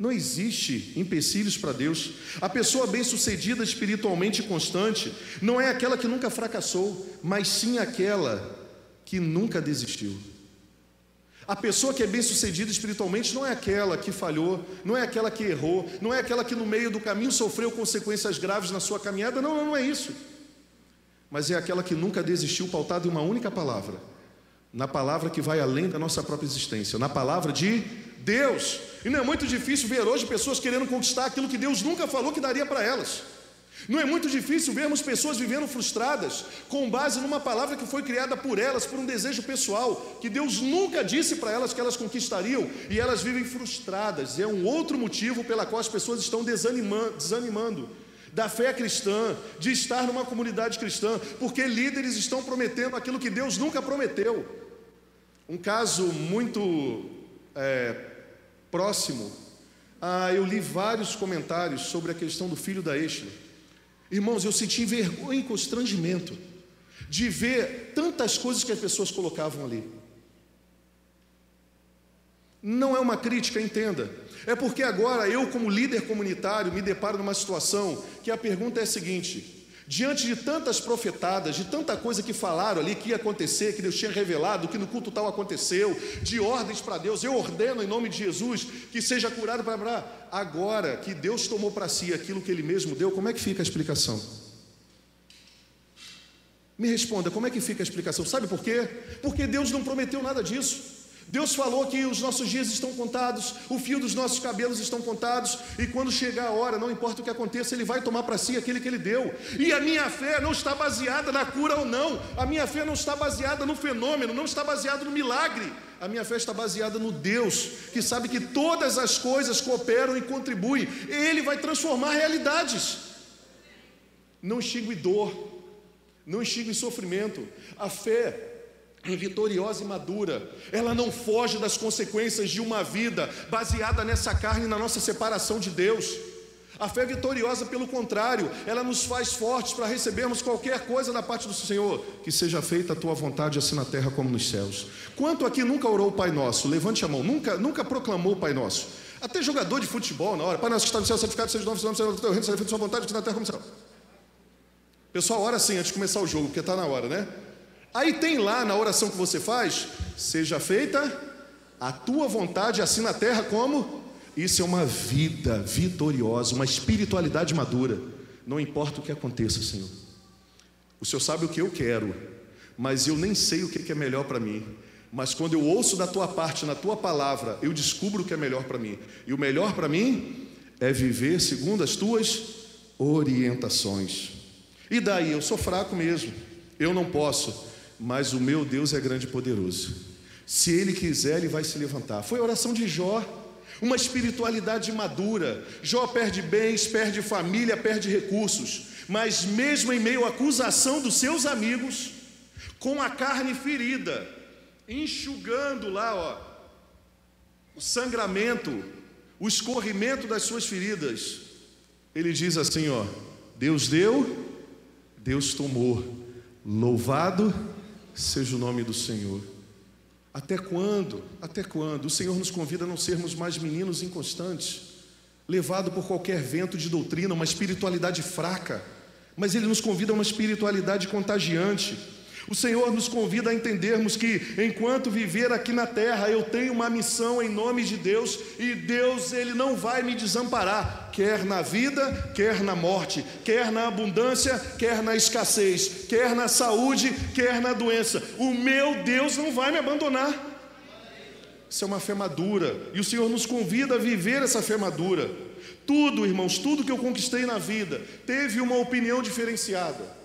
Não existe empecilhos para Deus. A pessoa bem-sucedida espiritualmente constante não é aquela que nunca fracassou, mas sim aquela que nunca desistiu. A pessoa que é bem-sucedida espiritualmente não é aquela que falhou, não é aquela que errou, não é aquela que no meio do caminho sofreu consequências graves na sua caminhada, não é isso. Mas é aquela que nunca desistiu, pautada em uma única palavra, na palavra que vai além da nossa própria existência, na palavra de Deus. E não é muito difícil ver hoje pessoas querendo conquistar aquilo que Deus nunca falou que daria para elas. Não é muito difícil vermos pessoas vivendo frustradas com base numa palavra que foi criada por elas, por um desejo pessoal, que Deus nunca disse para elas que elas conquistariam, e elas vivem frustradas. E é um outro motivo pela qual as pessoas estão desanimando da fé cristã, de estar numa comunidade cristã, porque líderes estão prometendo aquilo que Deus nunca prometeu. Um caso muito próximo, eu li vários comentários sobre a questão do filho da Êxila. Irmãos, eu senti vergonha e constrangimento de ver tantas coisas que as pessoas colocavam ali. Não é uma crítica, entenda. É porque agora eu, como líder comunitário, me deparo numa situação que a pergunta é a seguinte: diante de tantas profetadas, de tanta coisa que falaram ali que ia acontecer, que Deus tinha revelado, que no culto tal aconteceu, de ordens para Deus, eu ordeno em nome de Jesus que seja curado para Abraão. Agora que Deus tomou para si aquilo que Ele mesmo deu, como é que fica a explicação? Me responda, como é que fica a explicação? Sabe por quê? Porque Deus não prometeu nada disso. Deus falou que os nossos dias estão contados, o fio dos nossos cabelos estão contados, e quando chegar a hora, não importa o que aconteça, Ele vai tomar para si aquele que Ele deu. E a minha fé não está baseada na cura ou não, a minha fé não está baseada no fenômeno, não está baseada no milagre. A minha fé está baseada no Deus, que sabe que todas as coisas cooperam e contribuem. Ele vai transformar realidades. Não extingue dor, não extingue sofrimento. A fé é vitoriosa e madura, ela não foge das consequências de uma vida baseada nessa carne e na nossa separação de Deus. A fé vitoriosa, pelo contrário, ela nos faz fortes para recebermos qualquer coisa da parte do Senhor. Que seja feita a tua vontade, assim na terra como nos céus. Quanto aqui nunca orou o Pai Nosso? Levante a mão. Nunca proclamou o Pai Nosso. Até jogador de futebol na hora: Pai Nosso que está no céu, santificado seja o nome do teu reino, seja feita a sua vontade, assim na terra como no céu. O pessoal ora assim antes de começar o jogo, porque está na hora, né? Aí tem lá na oração que você faz: seja feita a tua vontade, assim na terra como... Isso é uma vida vitoriosa, uma espiritualidade madura. Não importa o que aconteça, Senhor. O Senhor sabe o que eu quero, mas eu nem sei o que é melhor para mim. Mas quando eu ouço da tua parte, na tua palavra, eu descubro o que é melhor para mim. E o melhor para mim é viver segundo as tuas orientações. E daí? Eu sou fraco mesmo, eu não posso, mas o meu Deus é grande e poderoso. Se Ele quiser, Ele vai se levantar. Foi a oração de Jó, uma espiritualidade madura. Jó perde bens, perde família, perde recursos, mas mesmo em meio à acusação dos seus amigos, com a carne ferida, enxugando lá, o sangramento, o escorrimento das suas feridas, ele diz assim: Deus deu, Deus tomou, louvado seja o nome do Senhor. Até quando? Até quando? O Senhor nos convida a não sermos mais meninos inconstantes, levado por qualquer vento de doutrina, uma espiritualidade fraca, mas Ele nos convida a uma espiritualidade contagiante. O Senhor nos convida a entendermos que, enquanto viver aqui na terra, eu tenho uma missão em nome de Deus, e Deus, Ele não vai me desamparar, quer na vida, quer na morte, quer na abundância, quer na escassez, quer na saúde, quer na doença. O meu Deus não vai me abandonar. Isso é uma fé madura, e o Senhor nos convida a viver essa fé madura. Tudo, irmãos, tudo que eu conquistei na vida teve uma opinião diferenciada.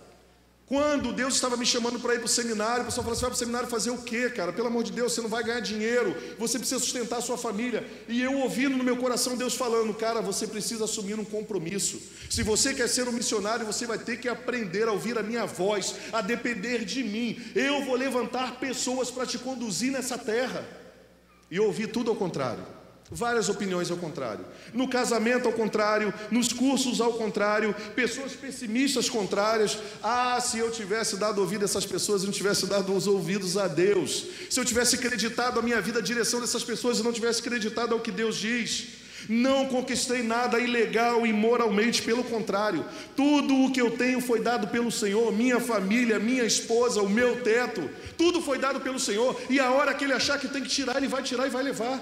Quando Deus estava me chamando para ir para o seminário, o pessoal falou: você vai para o seminário fazer o quê, cara? Pelo amor de Deus, você não vai ganhar dinheiro, você precisa sustentar a sua família. E eu ouvindo no meu coração Deus falando: cara, você precisa assumir um compromisso. Se você quer ser um missionário, você vai ter que aprender a ouvir a minha voz, a depender de mim. Eu vou levantar pessoas para te conduzir nessa terra. E eu ouvi tudo ao contrário. Várias opiniões ao contrário. No casamento ao contrário, nos cursos ao contrário, pessoas pessimistas contrárias. Se eu tivesse dado ouvido a essas pessoas e não tivesse dado os ouvidos a Deus, se eu tivesse acreditado a minha vida, a direção dessas pessoas e não tivesse acreditado ao que Deus diz. Não conquistei nada ilegal, imoralmente, pelo contrário, tudo o que eu tenho foi dado pelo Senhor, minha família, minha esposa, o meu teto, tudo foi dado pelo Senhor, e a hora que Ele achar que tem que tirar, Ele vai tirar e vai levar,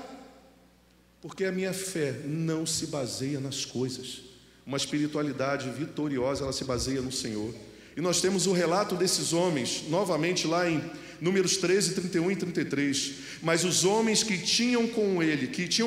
porque a minha fé não se baseia nas coisas, uma espiritualidade vitoriosa, ela se baseia no Senhor. E nós temos o relato desses homens, novamente lá em Números 13, 31 e 33. Mas os homens que tinham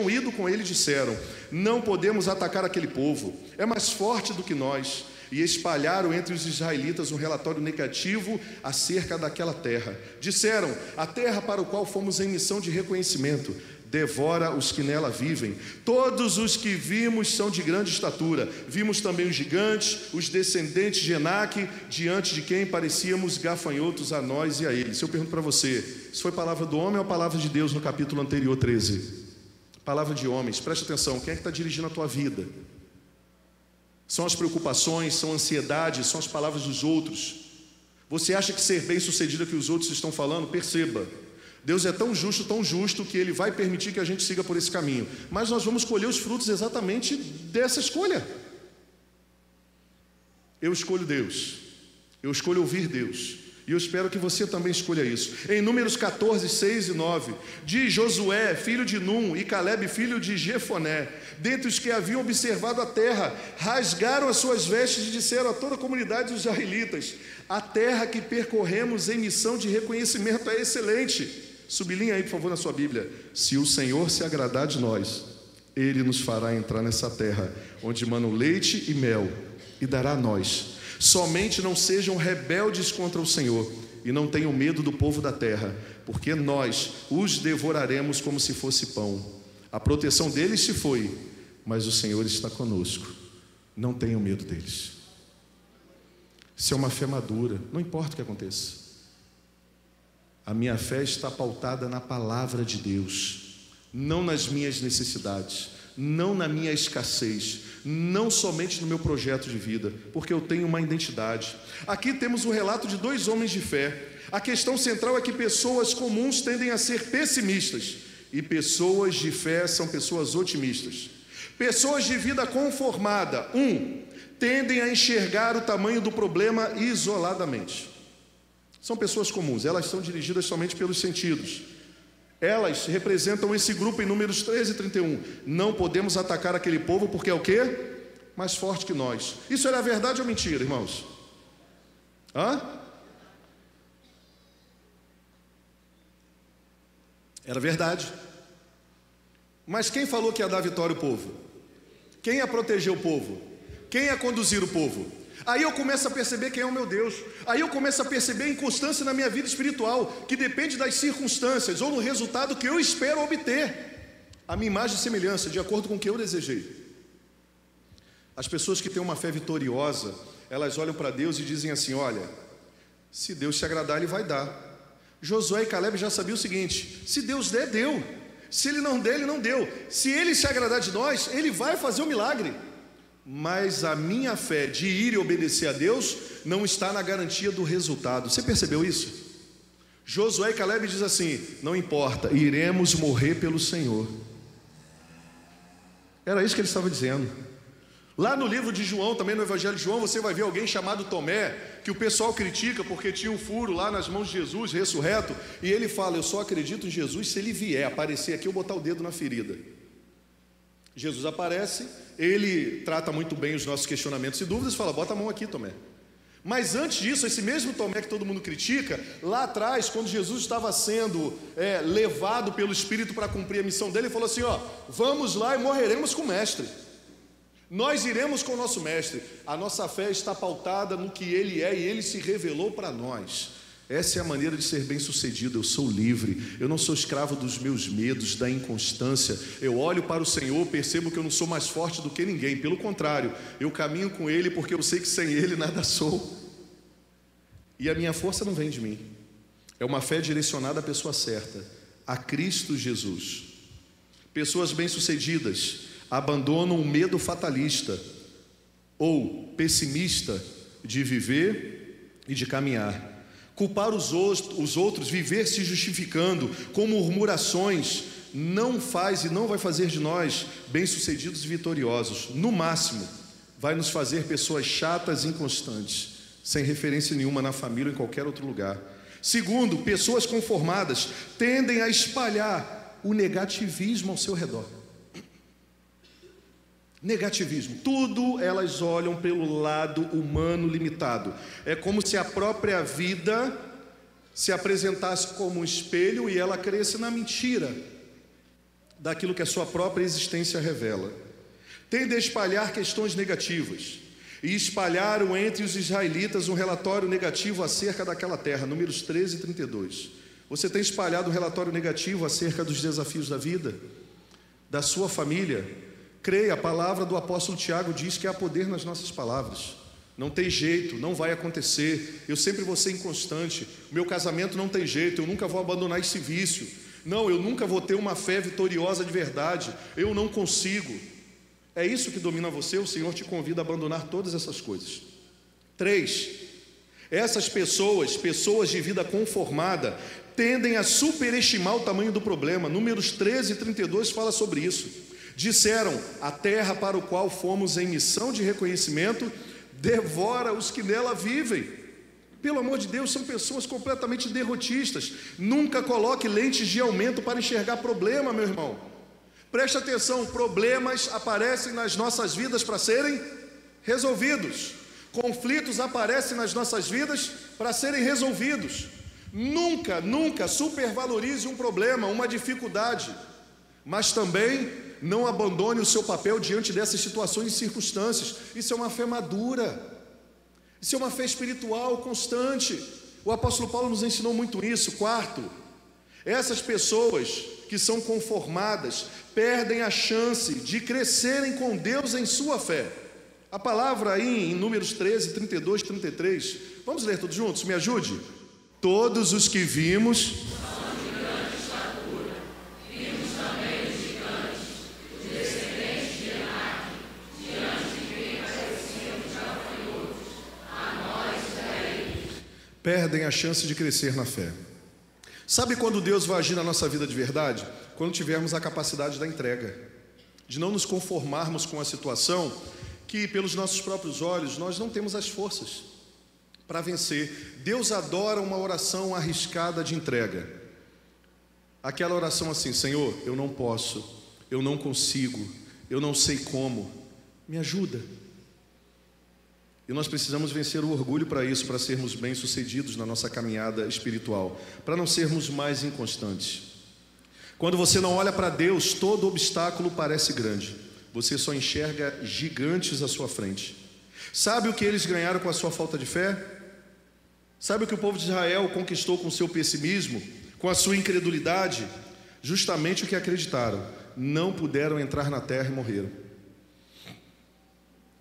ido com ele, disseram: não podemos atacar aquele povo, é mais forte do que nós. E espalharam entre os israelitas um relatório negativo acerca daquela terra. Disseram: a terra para o qual fomos em missão de reconhecimento devora os que nela vivem. Todos os que vimos são de grande estatura. Vimos também os gigantes, os descendentes de Enaque, diante de quem parecíamos gafanhotos a nós e a eles. Eu pergunto para você, isso foi palavra do homem ou palavra de Deus no capítulo anterior, 13? Palavra de homens. Preste atenção, quem é que está dirigindo a tua vida? São as preocupações, são a ansiedade, são as palavras dos outros. Você acha que ser bem-sucedido é que os outros estão falando? Perceba, Deus é tão justo que Ele vai permitir que a gente siga por esse caminho, mas nós vamos colher os frutos exatamente dessa escolha. Eu escolho Deus, eu escolho ouvir Deus, e eu espero que você também escolha isso. Em Números 14, 6 e 9, diz Josué, filho de Num, e Caleb, filho de Jefoné, dentre os que haviam observado a terra, rasgaram as suas vestes e disseram a toda a comunidade dos israelitas: a terra que percorremos em missão de reconhecimento é excelente. Sublinha aí, por favor, na sua Bíblia: se o Senhor se agradar de nós, Ele nos fará entrar nessa terra, onde manam leite e mel, e dará a nós. Somente não sejam rebeldes contra o Senhor, e não tenham medo do povo da terra, porque nós os devoraremos como se fosse pão. A proteção deles se foi, mas o Senhor está conosco. Não tenham medo deles. Isso é uma fé madura, não importa o que aconteça. A minha fé está pautada na palavra de Deus, não nas minhas necessidades, não na minha escassez, não somente no meu projeto de vida, porque eu tenho uma identidade. Aqui temos o relato de dois homens de fé. A questão central é que pessoas comuns tendem a ser pessimistas, e pessoas de fé são pessoas otimistas. Pessoas de vida conformada, tendem a enxergar o tamanho do problema isoladamente. São pessoas comuns, elas são dirigidas somente pelos sentidos. Elas representam esse grupo em Números 13 e 31. Não podemos atacar aquele povo porque é o quê? Mais forte que nós. Isso era verdade ou mentira, irmãos? Era verdade. Mas quem falou que ia dar vitória ao povo? Quem ia proteger o povo? Quem ia conduzir o povo? Aí eu começo a perceber quem é o meu Deus. Aí eu começo a perceber a inconstância na minha vida espiritual, que depende das circunstâncias ou no resultado que eu espero obter, a minha imagem e semelhança, de acordo com o que eu desejei. As pessoas que têm uma fé vitoriosa, elas olham para Deus e dizem assim: olha, se Deus se agradar, Ele vai dar. Josué e Caleb já sabiam o seguinte: se Deus der, deu. Se Ele não der, Ele não deu. Se Ele se agradar de nós, Ele vai fazer um milagre. Mas a minha fé de ir e obedecer a Deus não está na garantia do resultado. Você percebeu isso? Josué e Caleb diz assim: não importa, iremos morrer pelo Senhor. Era isso que ele estava dizendo. Lá no livro de João, também no Evangelho de João, você vai ver alguém chamado Tomé, que o pessoal critica porque tinha um furo lá nas mãos de Jesus, ressurreto, e ele fala: eu só acredito em Jesus se Ele vier aparecer aqui, eu botar o dedo na ferida. Jesus aparece, Ele trata muito bem os nossos questionamentos e dúvidas, fala: bota a mão aqui, Tomé. Mas antes disso, esse mesmo Tomé que todo mundo critica, lá atrás, quando Jesus estava sendo levado pelo Espírito para cumprir a missão dele, ele falou assim: vamos lá e morreremos com o Mestre. Nós iremos com o nosso Mestre. A nossa fé está pautada no que Ele é, e Ele se revelou para nós. Essa é a maneira de ser bem-sucedido. Eu sou livre, eu não sou escravo dos meus medos, da inconstância. Eu olho para o Senhor, percebo que eu não sou mais forte do que ninguém. Pelo contrário, eu caminho com Ele porque eu sei que sem Ele nada sou. E a minha força não vem de mim. É uma fé direcionada à pessoa certa, a Cristo Jesus. Pessoas bem-sucedidas abandonam o medo fatalista ou pessimista de viver e de caminhar. Culpar os outros, viver se justificando com murmurações, não faz e não vai fazer de nós bem-sucedidos e vitoriosos. No máximo, vai nos fazer pessoas chatas e inconstantes, sem referência nenhuma na família ou em qualquer outro lugar. Segundo, pessoas conformadas tendem a espalhar o negativismo ao seu redor. Negativismo, tudo elas olham pelo lado humano limitado. É como se a própria vida se apresentasse como um espelho e ela cresce na mentira daquilo que a sua própria existência revela. Tende a espalhar questões negativas, e espalharam entre os israelitas um relatório negativo acerca daquela terra. Números 13 e 32. Você tem espalhado um relatório negativo acerca dos desafios da vida, da sua família? Creia, a palavra do apóstolo Tiago diz que há poder nas nossas palavras. Não tem jeito, não vai acontecer, eu sempre vou ser inconstante, o meu casamento não tem jeito, eu nunca vou abandonar esse vício, não, eu nunca vou ter uma fé vitoriosa de verdade, eu não consigo. É isso que domina você, o Senhor te convida a abandonar todas essas coisas. 3, essas pessoas de vida conformada, tendem a superestimar o tamanho do problema. Números 13 e 32 fala sobre isso. Disseram, a terra para o qual fomos em missão de reconhecimento, devora os que nela vivem. Pelo amor de Deus, são pessoas completamente derrotistas. Nunca coloque lentes de aumento para enxergar problema, meu irmão. Preste atenção, problemas aparecem nas nossas vidas para serem resolvidos. Conflitos aparecem nas nossas vidas para serem resolvidos. Nunca supervalorize um problema, uma dificuldade, mas também não abandone o seu papel diante dessas situações e circunstâncias. Isso é uma fé madura, isso é uma fé espiritual constante. O apóstolo Paulo nos ensinou muito isso. 4, essas pessoas que são conformadas perdem a chance de crescerem com Deus em sua fé. A palavra aí em Números 13, 32, 33, vamos ler todos juntos, me ajude. Todos os que vimos perdem a chance de crescer na fé. Sabe quando Deus vai agir na nossa vida de verdade? Quando tivermos a capacidade da entrega, de não nos conformarmos com a situação que pelos nossos próprios olhos nós não temos as forças para vencer. Deus adora uma oração arriscada de entrega. Aquela oração assim: Senhor, eu não posso, eu não consigo, eu não sei como, me ajuda. E nós precisamos vencer o orgulho para isso, para sermos bem-sucedidos na nossa caminhada espiritual, para não sermos mais inconstantes. Quando você não olha para Deus, todo obstáculo parece grande. Você só enxerga gigantes à sua frente. Sabe o que eles ganharam com a sua falta de fé? Sabe o que o povo de Israel conquistou com o seu pessimismo, com a sua incredulidade? Justamente o que acreditaram. Não puderam entrar na terra e morreram.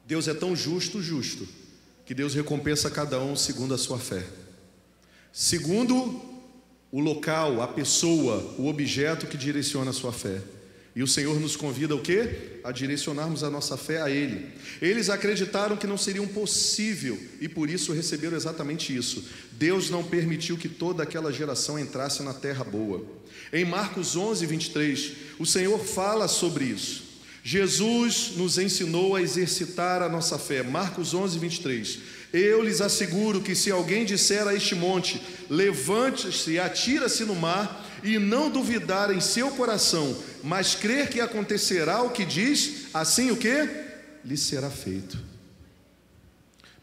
Deus é tão justo, que Deus recompensa cada um segundo a sua fé. Segundo o local, a pessoa, o objeto que direciona a sua fé. E o Senhor nos convida o quê? A direcionarmos a nossa fé a Ele. Eles acreditaram que não seria possível e por isso receberam exatamente isso. Deus não permitiu que toda aquela geração entrasse na terra boa. Em Marcos 11, 23, o Senhor fala sobre isso. Jesus nos ensinou a exercitar a nossa fé. Marcos 11, 23. Eu lhes asseguro que se alguém disser a este monte, levante-se e atira-se no mar, e não duvidar em seu coração, mas crer que acontecerá o que diz, assim o que? Lhe será feito.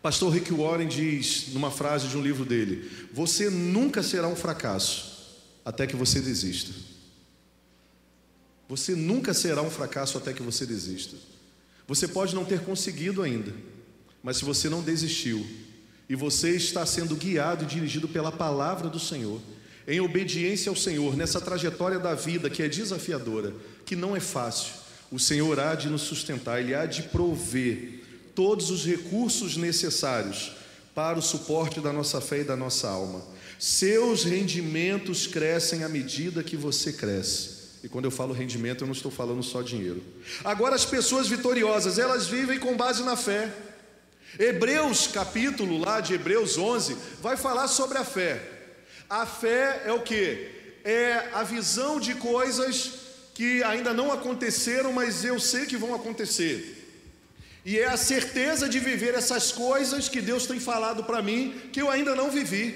Pastor Rick Warren diz, numa frase de um livro dele: você nunca será um fracasso, até que você desista. Você nunca será um fracasso até que você desista. Você pode não ter conseguido ainda, mas se você não desistiu, e você está sendo guiado e dirigido pela palavra do Senhor, em obediência ao Senhor, nessa trajetória da vida que é desafiadora, que não é fácil, o Senhor há de nos sustentar, Ele há de prover todos os recursos necessários para o suporte da nossa fé e da nossa alma. Seus rendimentos crescem à medida que você cresce. E quando eu falo rendimento, eu não estou falando só dinheiro. Agora, as pessoas vitoriosas, elas vivem com base na fé. Hebreus, capítulo lá de Hebreus 11, vai falar sobre a fé. A fé é o quê? É a visão de coisas que ainda não aconteceram, mas eu sei que vão acontecer. E é a certeza de viver essas coisas que Deus tem falado para mim, que eu ainda não vivi.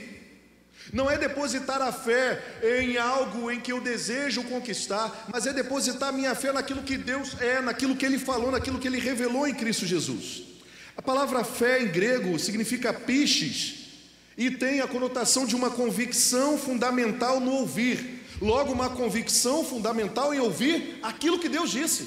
Não é depositar a fé em algo em que eu desejo conquistar, mas é depositar minha fé naquilo que Deus é, naquilo que Ele falou, naquilo que Ele revelou em Cristo Jesus. A palavra fé em grego significa pistes e tem a conotação de uma convicção fundamental no ouvir. Logo, uma convicção fundamental em ouvir aquilo que Deus disse.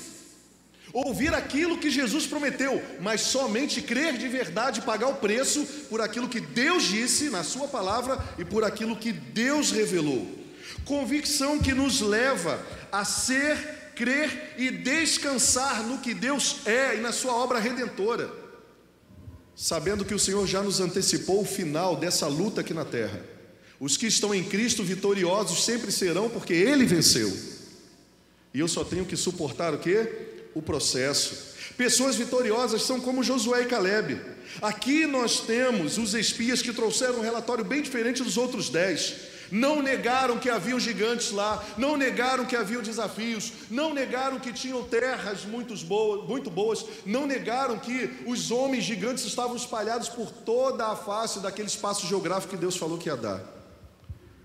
Ouvir aquilo que Jesus prometeu, mas somente crer de verdade, pagar o preço por aquilo que Deus disse na sua palavra e por aquilo que Deus revelou. Convicção que nos leva a ser, crer e descansar no que Deus é e na sua obra redentora, sabendo que o Senhor já nos antecipou o final dessa luta aqui na terra. Os que estão em Cristo vitoriosos sempre serão, porque Ele venceu. E eu só tenho que suportar o quê? O processo. Pessoas vitoriosas são como Josué e Calebe. Aqui nós temos os espias que trouxeram um relatório bem diferente dos outros 10. Não negaram que haviam gigantes lá, não negaram que haviam desafios, não negaram que tinham terras muito boas, não negaram que os homens gigantes estavam espalhados por toda a face daquele espaço geográfico que Deus falou que ia dar.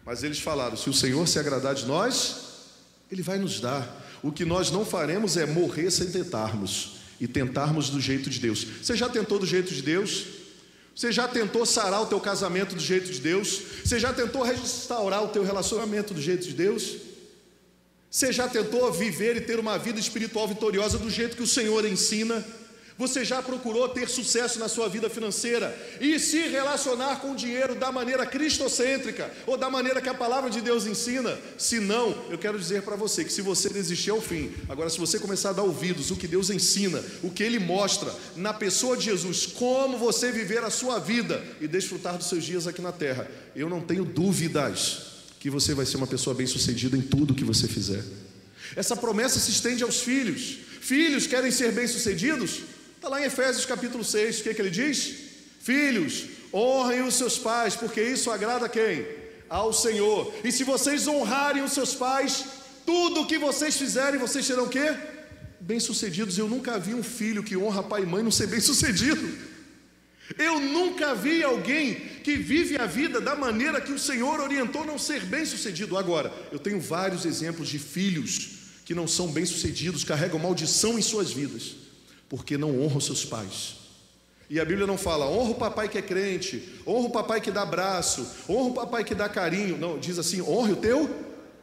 Mas eles falaram: se o Senhor se agradar de nós, Ele vai nos dar. O que nós não faremos é morrer sem tentarmos, e tentarmos do jeito de Deus. Você já tentou do jeito de Deus? Você já tentou sarar o teu casamento do jeito de Deus? Você já tentou restaurar o teu relacionamento do jeito de Deus? Você já tentou viver e ter uma vida espiritual vitoriosa do jeito que o Senhor ensina? Você já procurou ter sucesso na sua vida financeira e se relacionar com o dinheiro da maneira cristocêntrica ou da maneira que a palavra de Deus ensina? Se não, eu quero dizer para você que se você desistir ao fim, agora se você começar a dar ouvidos o que Deus ensina, o que Ele mostra na pessoa de Jesus, como você viver a sua vida e desfrutar dos seus dias aqui na terra, eu não tenho dúvidas que você vai ser uma pessoa bem-sucedida em tudo que você fizer. Essa promessa se estende aos filhos. Filhos querem ser bem-sucedidos? Está lá em Efésios capítulo 6, o que ele diz? Filhos, honrem os seus pais, porque isso agrada a quem? Ao Senhor. E se vocês honrarem os seus pais, tudo o que vocês fizerem, vocês serão o quê? Bem-sucedidos. Eu nunca vi um filho que honra pai e mãe não ser bem-sucedido. Eu nunca vi alguém que vive a vida da maneira que o Senhor orientou não ser bem-sucedido. Agora, eu tenho vários exemplos de filhos que não são bem-sucedidos, carregam maldição em suas vidas, porque não honram seus pais. E a Bíblia não fala: honra o papai que é crente, honra o papai que dá abraço, honra o papai que dá carinho. Não, diz assim: honre o teu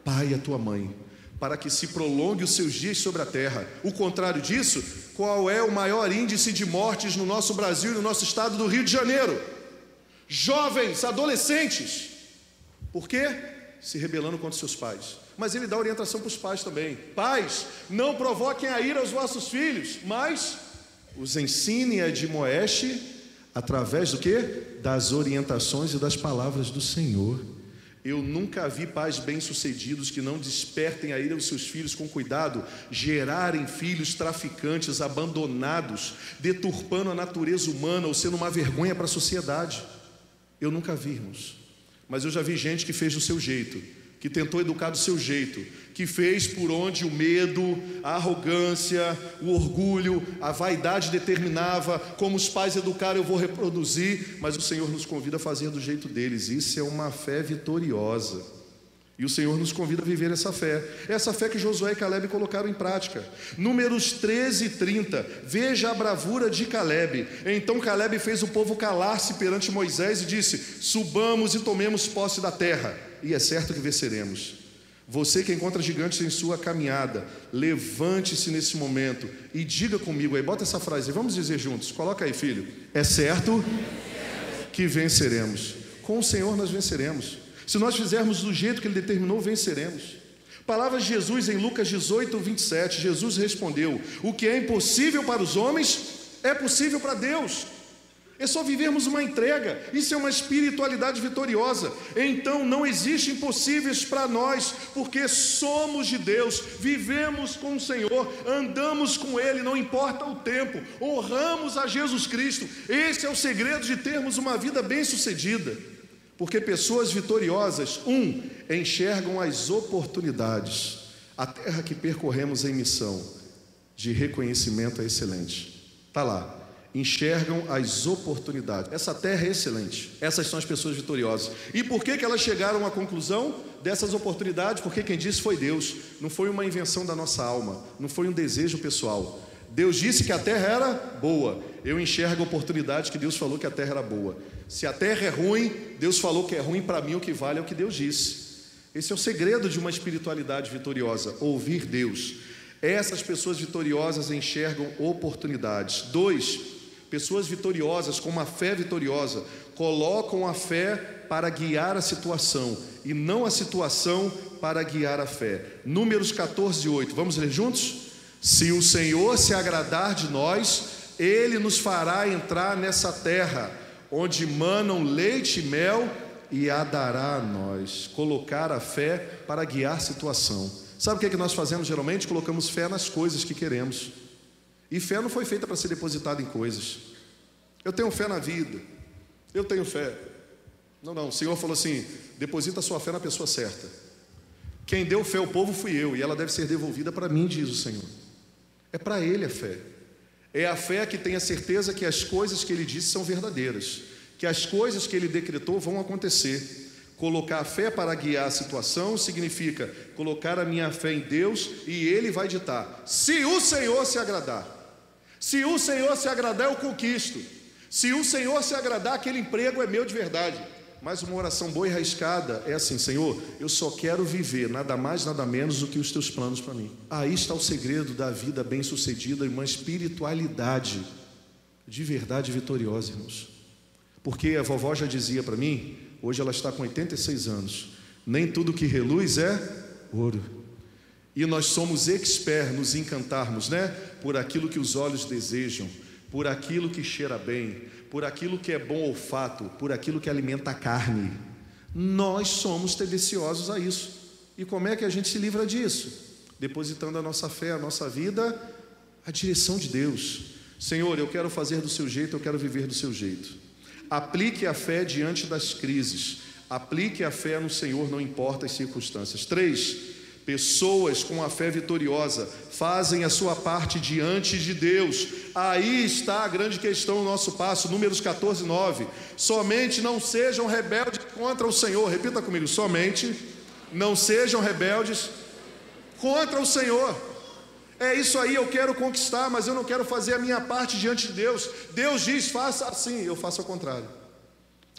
pai e a tua mãe, para que se prolongue os seus dias sobre a terra. O contrário disso, qual é o maior índice de mortes no nosso Brasil e no nosso estado do Rio de Janeiro? Jovens, adolescentes. Por quê? Se rebelando contra seus pais. Mas ele dá orientação para os pais também: pais, não provoquem a ira aos vossos filhos, mas os ensinem e admoeste através do quê? Das orientações e das palavras do Senhor. Eu nunca vi pais bem-sucedidos que não despertem a ira aos seus filhos com cuidado, gerarem filhos traficantes, abandonados, deturpando a natureza humana ou sendo uma vergonha para a sociedade. Eu nunca vi, irmãos. Mas eu já vi gente que fez do seu jeito, que tentou educar do seu jeito, que fez por onde o medo, a arrogância, o orgulho, a vaidade determinava. Como os pais educaram, eu vou reproduzir. Mas o Senhor nos convida a fazer do jeito deles. Isso é uma fé vitoriosa. E o Senhor nos convida a viver essa fé que Josué e Calebe colocaram em prática. Números 13 e 30, veja a bravura de Calebe. Então Calebe fez o povo calar-se perante Moisés e disse: subamos e tomemos posse da terra, e é certo que venceremos. Você que encontra gigantes em sua caminhada, levante-se nesse momento e diga comigo aí, bota essa frase, vamos dizer juntos, coloca aí, filho: é certo que venceremos. Com o Senhor nós venceremos. Se nós fizermos do jeito que Ele determinou, venceremos. Palavras de Jesus em Lucas 18, 27, Jesus respondeu: o que é impossível para os homens, é possível para Deus. É só vivermos uma entrega. Isso é uma espiritualidade vitoriosa. Então não existe impossíveis para nós, porque somos de Deus, vivemos com o Senhor, andamos com Ele, não importa o tempo, honramos a Jesus Cristo. Esse é o segredo de termos uma vida bem-sucedida. Porque pessoas vitoriosas, enxergam as oportunidades. A terra que percorremos em missão de reconhecimento é excelente. Está lá. Enxergam as oportunidades. Essa terra é excelente. Essas são as pessoas vitoriosas. E por que elas chegaram à conclusão dessas oportunidades? Porque quem disse foi Deus. Não foi uma invenção da nossa alma. Não foi um desejo pessoal. Deus disse que a terra era boa. Eu enxergo a oportunidade que Deus falou que a terra era boa. Se a terra é ruim, Deus falou que é ruim para mim, o que vale é o que Deus disse. Esse é o segredo de uma espiritualidade vitoriosa, ouvir Deus. Essas pessoas vitoriosas enxergam oportunidades. 2, pessoas vitoriosas com uma fé vitoriosa colocam a fé para guiar a situação e não a situação para guiar a fé. Números 14:8, vamos ler juntos? Se o Senhor se agradar de nós, Ele nos fará entrar nessa terra, onde manam leite e mel, e a dará a nós. Colocar a fé para guiar a situação. Sabe o que nós fazemos geralmente? Colocamos fé nas coisas que queremos. E fé não foi feita para ser depositada em coisas. Eu tenho fé na vida. Eu tenho fé. Não, o Senhor falou assim: deposita a sua fé na pessoa certa. Quem deu fé ao povo fui eu, e ela deve ser devolvida para mim, diz o Senhor. É para Ele a fé. É a fé que tem a certeza que as coisas que Ele disse são verdadeiras, que as coisas que Ele decretou vão acontecer. Colocar a fé para guiar a situação significa colocar a minha fé em Deus, e Ele vai ditar. Se o Senhor se agradar, se o Senhor se agradar, eu conquisto. Se o Senhor se agradar, aquele emprego é meu de verdade. Mas uma oração boa e arriscada é assim: Senhor, eu só quero viver nada mais, nada menos do que os teus planos para mim. Aí está o segredo da vida bem-sucedida e uma espiritualidade de verdade vitoriosa, irmãos. Porque a vovó já dizia para mim, hoje ela está com 86 anos, nem tudo que reluz é ouro. E nós somos expert nos encantarmos, né? Por aquilo que os olhos desejam, por aquilo que cheira bem, por aquilo que é bom olfato, por aquilo que alimenta a carne. Nós somos tendenciosos a isso. E como é que a gente se livra disso? Depositando a nossa fé, a nossa vida, à direção de Deus. Senhor, eu quero fazer do seu jeito, eu quero viver do seu jeito. Aplique a fé diante das crises. Aplique a fé no Senhor, não importa as circunstâncias. 3, pessoas com a fé vitoriosa fazem a sua parte diante de Deus. Aí está a grande questão no nosso passo, Números 14:9. Somente não sejam rebeldes contra o Senhor. Repita comigo: somente não sejam rebeldes contra o Senhor. É isso aí, eu quero conquistar, mas eu não quero fazer a minha parte diante de Deus. Deus diz, faça assim, eu faço ao contrário.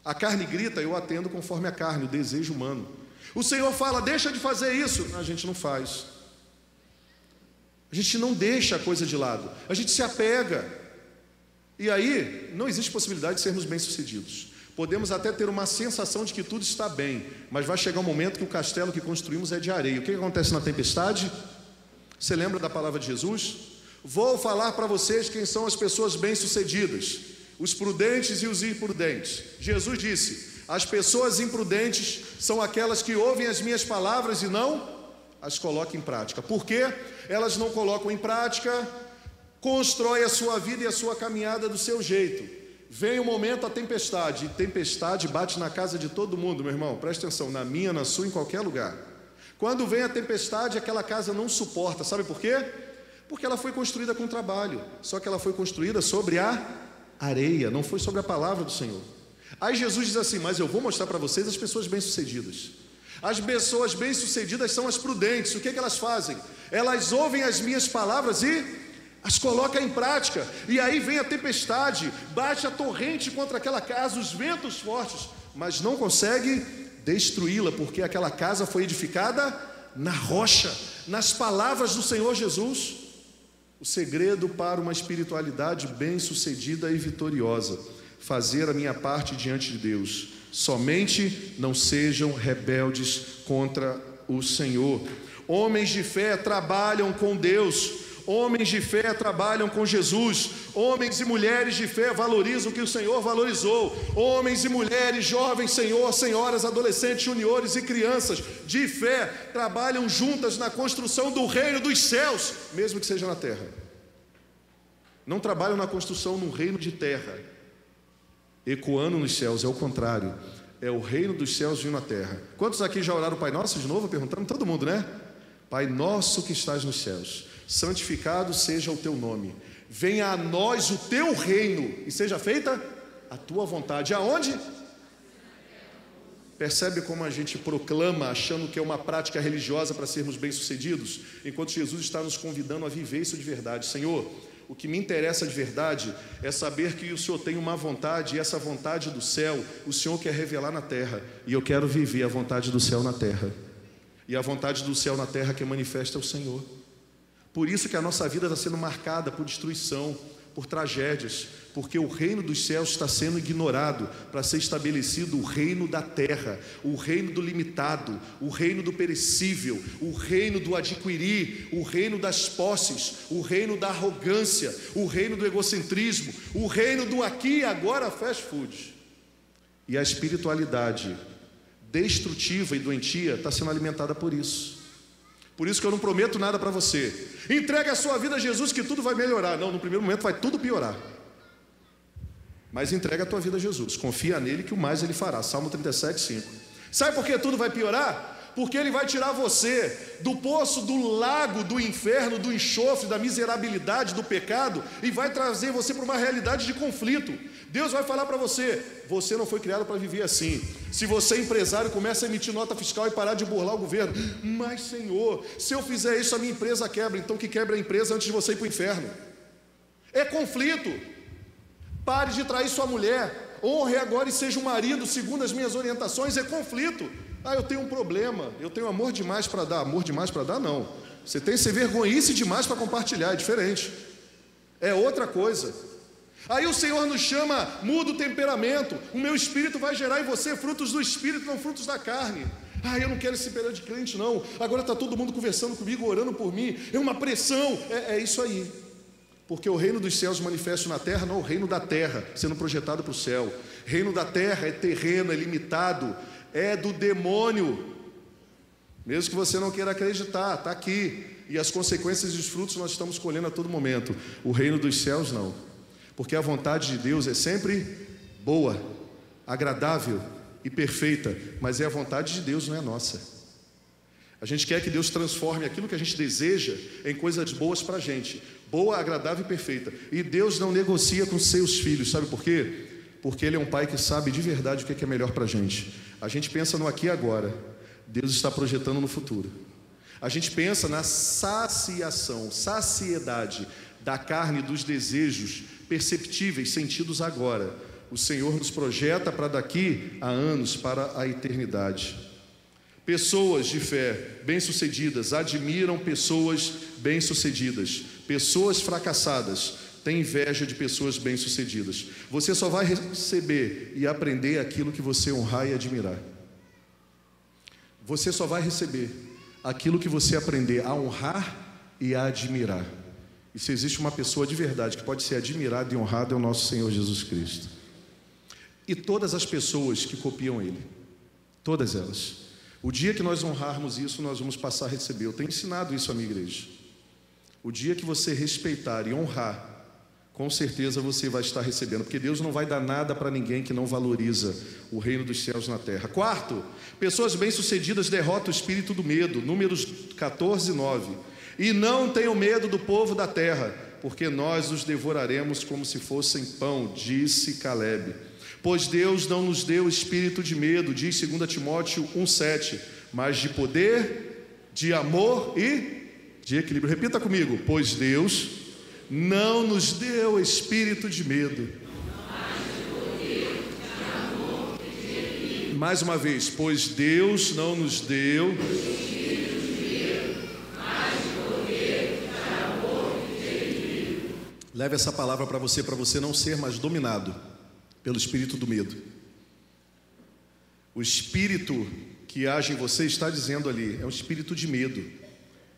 A carne grita, eu atendo conforme a carne, o desejo humano. O Senhor fala, deixa de fazer isso. A gente não faz. A gente não deixa a coisa de lado. A gente se apega. E aí, não existe possibilidade de sermos bem-sucedidos. Podemos até ter uma sensação de que tudo está bem, mas vai chegar um momento que o castelo que construímos é de areia. O que acontece na tempestade? Você lembra da palavra de Jesus? Vou falar para vocês quem são as pessoas bem-sucedidas, os prudentes e os imprudentes. Jesus disse, as pessoas imprudentes são aquelas que ouvem as minhas palavras e não as colocam em prática. Por quê? Elas não colocam em prática, constrói a sua vida e a sua caminhada do seu jeito. Vem o momento, a tempestade, e tempestade bate na casa de todo mundo, meu irmão, presta atenção, na minha, na sua, em qualquer lugar. Quando vem a tempestade, aquela casa não suporta, sabe por quê? Porque ela foi construída com trabalho, só que ela foi construída sobre a areia, não foi sobre a palavra do Senhor. Aí Jesus diz assim, mas eu vou mostrar para vocês as pessoas bem-sucedidas. As pessoas bem-sucedidas são as prudentes. O que elas fazem? Elas ouvem as minhas palavras e as colocam em prática. E aí vem a tempestade, bate a torrente contra aquela casa, os ventos fortes, mas não consegue destruí-la, porque aquela casa foi edificada na rocha, nas palavras do Senhor Jesus. O segredo para uma espiritualidade bem-sucedida e vitoriosa: fazer a minha parte diante de Deus. Somente não sejam rebeldes contra o Senhor. Homens de fé trabalham com Deus. Homens de fé trabalham com Jesus. Homens e mulheres de fé valorizam o que o Senhor valorizou. Homens e mulheres, jovens, senhor, senhoras, adolescentes, juniores e crianças de fé trabalham juntas na construção do reino dos céus, mesmo que seja na terra. Não trabalham na construção num reino de terra, ecoando nos céus, é o contrário. É o reino dos céus vindo na terra. Quantos aqui já oraram o Pai Nosso de novo? Perguntando todo mundo, né? Pai nosso que estás nos céus, santificado seja o teu nome. Venha a nós o teu reino e seja feita a tua vontade. Aonde? Percebe como a gente proclama achando que é uma prática religiosa para sermos bem-sucedidos, enquanto Jesus está nos convidando a viver isso de verdade. Senhor, o que me interessa de verdade é saber que o Senhor tem uma vontade, e essa vontade do céu, o Senhor quer revelar na terra, e eu quero viver a vontade do céu na terra. E a vontade do céu na terra que manifesta é o Senhor. Por isso que a nossa vida está sendo marcada por destruição, por tragédias, porque o reino dos céus está sendo ignorado para ser estabelecido o reino da terra, o reino do limitado, o reino do perecível, o reino do adquirir, o reino das posses, o reino da arrogância, o reino do egocentrismo, o reino do aqui e agora fast food. E a espiritualidade destrutiva e doentia está sendo alimentada por isso. Por isso que eu não prometo nada para você. Entregue a sua vida a Jesus que tudo vai melhorar. Não, no primeiro momento vai tudo piorar. Mas entrega a tua vida a Jesus. Confia nele que o mais ele fará. Salmo 37:5. Sabe por que tudo vai piorar? Porque ele vai tirar você do poço, do lago, do inferno, do enxofre, da miserabilidade, do pecado, e vai trazer você para uma realidade de conflito. Deus vai falar para você: você não foi criado para viver assim. Se você é empresário, começa a emitir nota fiscal e parar de burlar o governo. Mas Senhor, se eu fizer isso a minha empresa quebra. Então que quebre a empresa antes de você ir para o inferno. É conflito. Pare de trair sua mulher. Honre agora e seja um marido segundo as minhas orientações. É conflito. Ah, eu tenho um problema, eu tenho amor demais para dar. Amor demais para dar, não. Você tem ser vergonhice demais para compartilhar, é diferente. É outra coisa. Aí o Senhor nos chama, muda o temperamento. O meu espírito vai gerar em você frutos do espírito, não frutos da carne. Ah, eu não quero esse período de crente não. Agora está todo mundo conversando comigo, orando por mim. É uma pressão, é isso aí. Porque o reino dos céus manifesta na terra, não o reino da terra, sendo projetado para o céu. Reino da terra é terreno, é limitado, é do demônio. Mesmo que você não queira acreditar, está aqui. E as consequências e os frutos nós estamos colhendo a todo momento. O reino dos céus não. Porque a vontade de Deus é sempre boa, agradável e perfeita. Mas é a vontade de Deus, não é a nossa. A gente quer que Deus transforme aquilo que a gente deseja em coisas boas para a gente. Boa, agradável e perfeita. E Deus não negocia com seus filhos. Sabe por quê? Porque Ele é um pai que sabe de verdade o que é melhor para a gente. A gente pensa no aqui e agora. Deus está projetando no futuro. A gente pensa na saciação, saciedade da carne e dos desejos perceptíveis, sentidos agora. O Senhor nos projeta para daqui a anos, para a eternidade. Pessoas de fé bem-sucedidas admiram pessoas bem-sucedidas. Pessoas fracassadas têm inveja de pessoas bem-sucedidas. Você só vai receber e aprender aquilo que você honrar e admirar. Você só vai receber aquilo que você aprender a honrar e a admirar. E se existe uma pessoa de verdade que pode ser admirada e honrada, é o nosso Senhor Jesus Cristo. E todas as pessoas que copiam Ele, todas elas, o dia que nós honrarmos isso, nós vamos passar a receber. Eu tenho ensinado isso à minha igreja. O dia que você respeitar e honrar, com certeza você vai estar recebendo, porque Deus não vai dar nada para ninguém que não valoriza o reino dos céus na terra. Quarto, pessoas bem-sucedidas derrotam o espírito do medo. Números 14:9. E não tenham medo do povo da terra, porque nós os devoraremos como se fossem pão, disse Calebe. Pois Deus não nos deu espírito de medo, diz 2 Timóteo 1:7, mas de poder, de amor e de equilíbrio. Repita comigo: pois Deus não nos deu espírito de medo. Mais uma vez, pois Deus não nos deu espírito de medo, mas de poder, de amor e de equilíbrio. Leve essa palavra para você não ser mais dominado pelo espírito do medo. O espírito que age em você está dizendo ali, é um espírito de medo.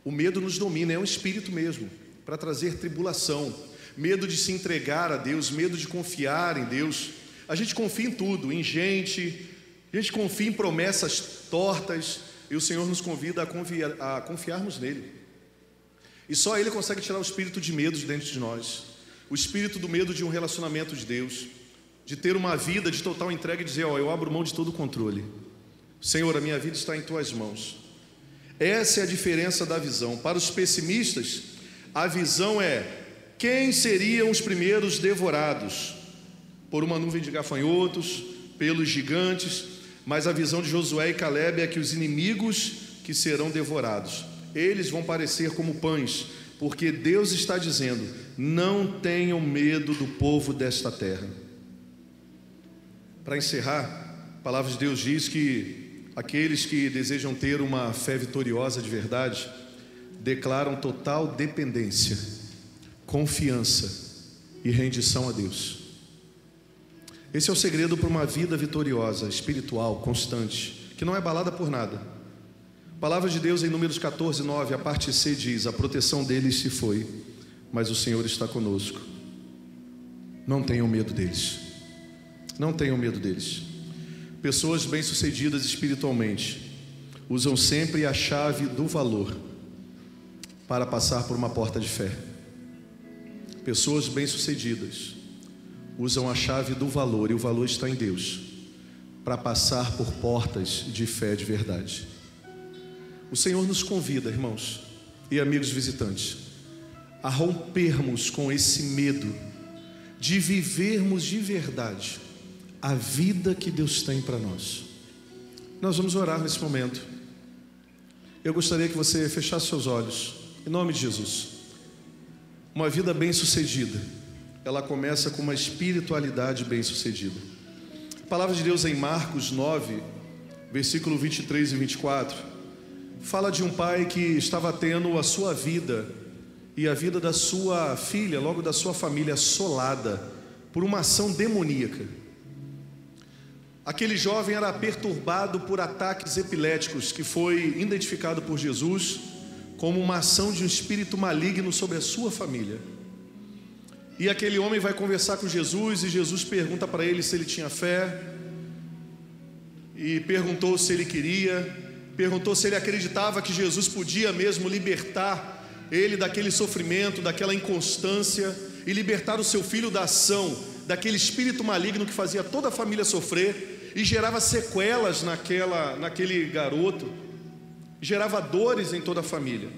O medo nos domina, é um espírito mesmo, para trazer tribulação, medo de se entregar a Deus, medo de confiar em Deus. A gente confia em tudo, em gente, a gente confia em promessas tortas, e o Senhor nos convida a confiarmos nele. E só Ele consegue tirar o espírito de medo de dentro de nós, o espírito do medo de um relacionamento de Deus, de ter uma vida de total entrega e dizer: ó, eu abro mão de todo o controle. Senhor, a minha vida está em Tuas mãos. Essa é a diferença da visão. Para os pessimistas, a visão é: quem seriam os primeiros devorados? Por uma nuvem de gafanhotos, pelos gigantes. Mas a visão de Josué e Calebe é que os inimigos que serão devorados, eles vão parecer como pães, porque Deus está dizendo: não tenham medo do povo desta terra. Para encerrar, a palavra de Deus diz que aqueles que desejam ter uma fé vitoriosa de verdade declaram total dependência, confiança e rendição a Deus. Esse é o segredo para uma vida vitoriosa, espiritual, constante, que não é abalada por nada. A palavra de Deus em Números 14, 9, a parte C diz: a proteção deles se foi, mas o Senhor está conosco. Não tenham medo deles. Não tenham medo deles. Pessoas bem-sucedidas espiritualmente usam sempre a chave do valor para passar por uma porta de fé. Pessoas bem-sucedidas usam a chave do valor, e o valor está em Deus, para passar por portas de fé de verdade. O Senhor nos convida, irmãos e amigos visitantes, a rompermos com esse medo de vivermos de verdade a vida que Deus tem para nós. Nós vamos orar nesse momento. Eu gostaria que você fechasse seus olhos, em nome de Jesus. Uma vida bem-sucedida, ela começa com uma espiritualidade bem-sucedida. A palavra de Deus em Marcos 9, versículo 23 e 24, fala de um pai que estava tendo a sua vida e a vida da sua filha, logo da sua família, assolada por uma ação demoníaca. Aquele jovem era perturbado por ataques epiléticos, que foi identificado por Jesus como uma ação de um espírito maligno sobre a sua família. E aquele homem vai conversar com Jesus, e Jesus pergunta para ele se ele tinha fé, e perguntou se ele queria, perguntou se ele acreditava que Jesus podia mesmo libertar ele daquele sofrimento, daquela inconstância, e libertar o seu filho da ação daquele espírito maligno que fazia toda a família sofrer e gerava sequelas naquele garoto, gerava dores em toda a família.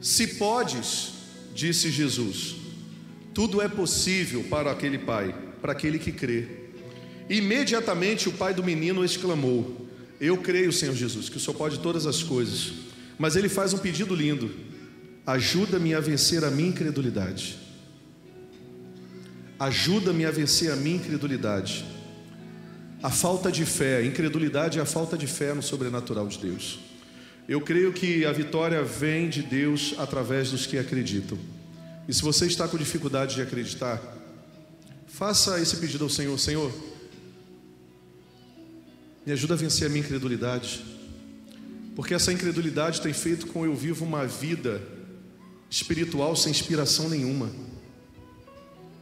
Se podes, disse Jesus, tudo é possível para aquele pai, para aquele que crê. Imediatamente o pai do menino exclamou: eu creio, Senhor Jesus, que o Senhor pode todas as coisas. Mas ele faz um pedido lindo: ajuda-me a vencer a minha incredulidade. Ajuda-me a vencer a minha incredulidade. A falta de fé, a incredulidade é a falta de fé no sobrenatural de Deus. Eu creio que a vitória vem de Deus através dos que acreditam. E se você está com dificuldade de acreditar, faça esse pedido ao Senhor: Senhor, me ajuda a vencer a minha incredulidade, porque essa incredulidade tem feito com que eu viva uma vida espiritual sem inspiração nenhuma.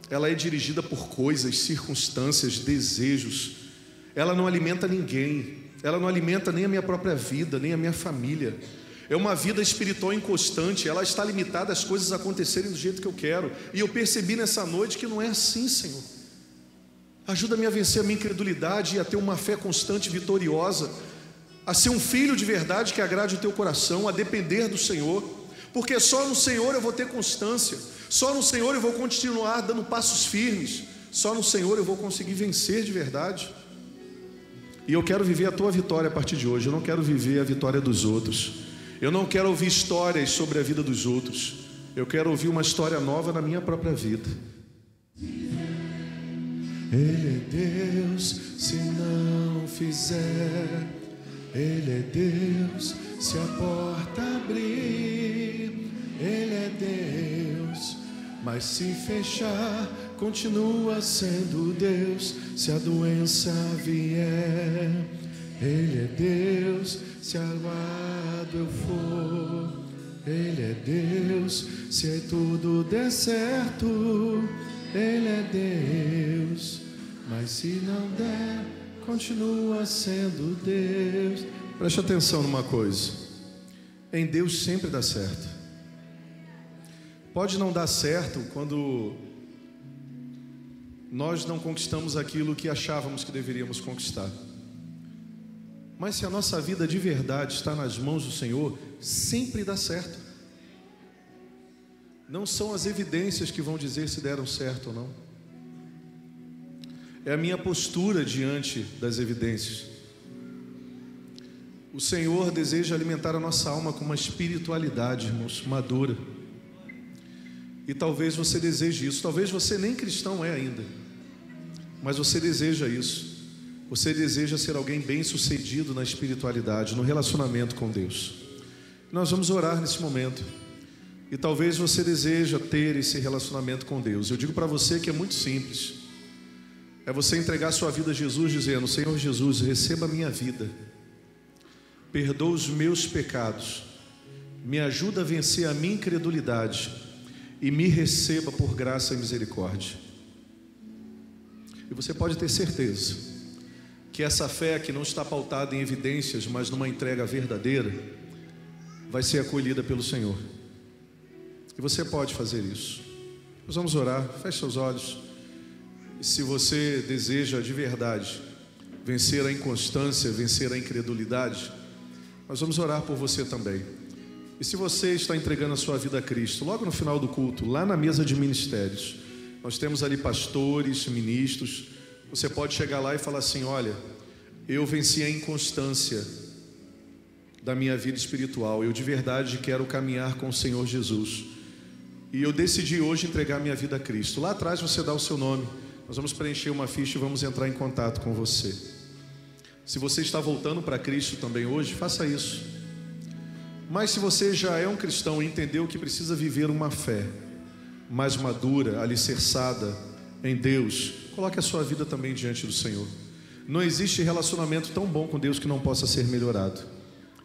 Ela é dirigida por coisas, circunstâncias, desejos. Ela não alimenta ninguém. Ela não alimenta nem a minha própria vida, nem a minha família. É uma vida espiritual inconstante. Ela está limitada às coisas acontecerem do jeito que eu quero. E eu percebi nessa noite que não é assim, Senhor. Ajuda-me a vencer a minha incredulidade e a ter uma fé constante e vitoriosa, a ser um filho de verdade que agrade o teu coração, a depender do Senhor, porque só no Senhor eu vou ter constância, só no Senhor eu vou continuar dando passos firmes, só no Senhor eu vou conseguir vencer de verdade. E eu quero viver a tua vitória a partir de hoje. Eu não quero viver a vitória dos outros. Eu não quero ouvir histórias sobre a vida dos outros. Eu quero ouvir uma história nova na minha própria vida. Ele é Deus se não fizer. Ele é Deus se a porta abrir. Ele é Deus, mas se fechar, continua sendo Deus. Se a doença vier, Ele é Deus. Se aguado eu for, Ele é Deus. Se tudo der certo, Ele é Deus. Mas se não der, continua sendo Deus. Preste atenção numa coisa: em Deus sempre dá certo. Pode não dar certo quando nós não conquistamos aquilo que achávamos que deveríamos conquistar, Mas se a nossa vida de verdade está nas mãos do Senhor, sempre dá certo. Não são as evidências que vão dizer se deram certo ou não. É a minha postura diante das evidências. O Senhor deseja alimentar a nossa alma com uma espiritualidade, irmãos, madura. E talvez você deseje isso. Talvez você nem cristão é ainda, mas você deseja isso. Você deseja ser alguém bem-sucedido na espiritualidade, no relacionamento com Deus. Nós vamos orar nesse momento. E talvez você deseja ter esse relacionamento com Deus. Eu digo para você que é muito simples. É você entregar sua vida a Jesus dizendo: Senhor Jesus, receba a minha vida, perdoa os meus pecados, me ajuda a vencer a minha incredulidade e me receba por graça e misericórdia. E você pode ter certeza que essa fé que não está pautada em evidências, mas numa entrega verdadeira, vai ser acolhida pelo Senhor. E você pode fazer isso. Nós vamos orar, feche seus olhos. E se você deseja de verdade vencer a inconstância, vencer a incredulidade, nós vamos orar por você também. E se você está entregando a sua vida a Cristo, logo no final do culto, lá na mesa de ministérios, nós temos ali pastores, ministros. Você pode chegar lá e falar assim: olha, eu venci a inconstância da minha vida espiritual, eu de verdade quero caminhar com o Senhor Jesus, e eu decidi hoje entregar minha vida a Cristo. Lá atrás você dá o seu nome, nós vamos preencher uma ficha e vamos entrar em contato com você. Se você está voltando para Cristo também hoje, faça isso. Mas se você já é um cristão e entendeu que precisa viver uma fé mais madura, alicerçada em Deus, coloque a sua vida também diante do Senhor. Não existe relacionamento tão bom com Deus que não possa ser melhorado.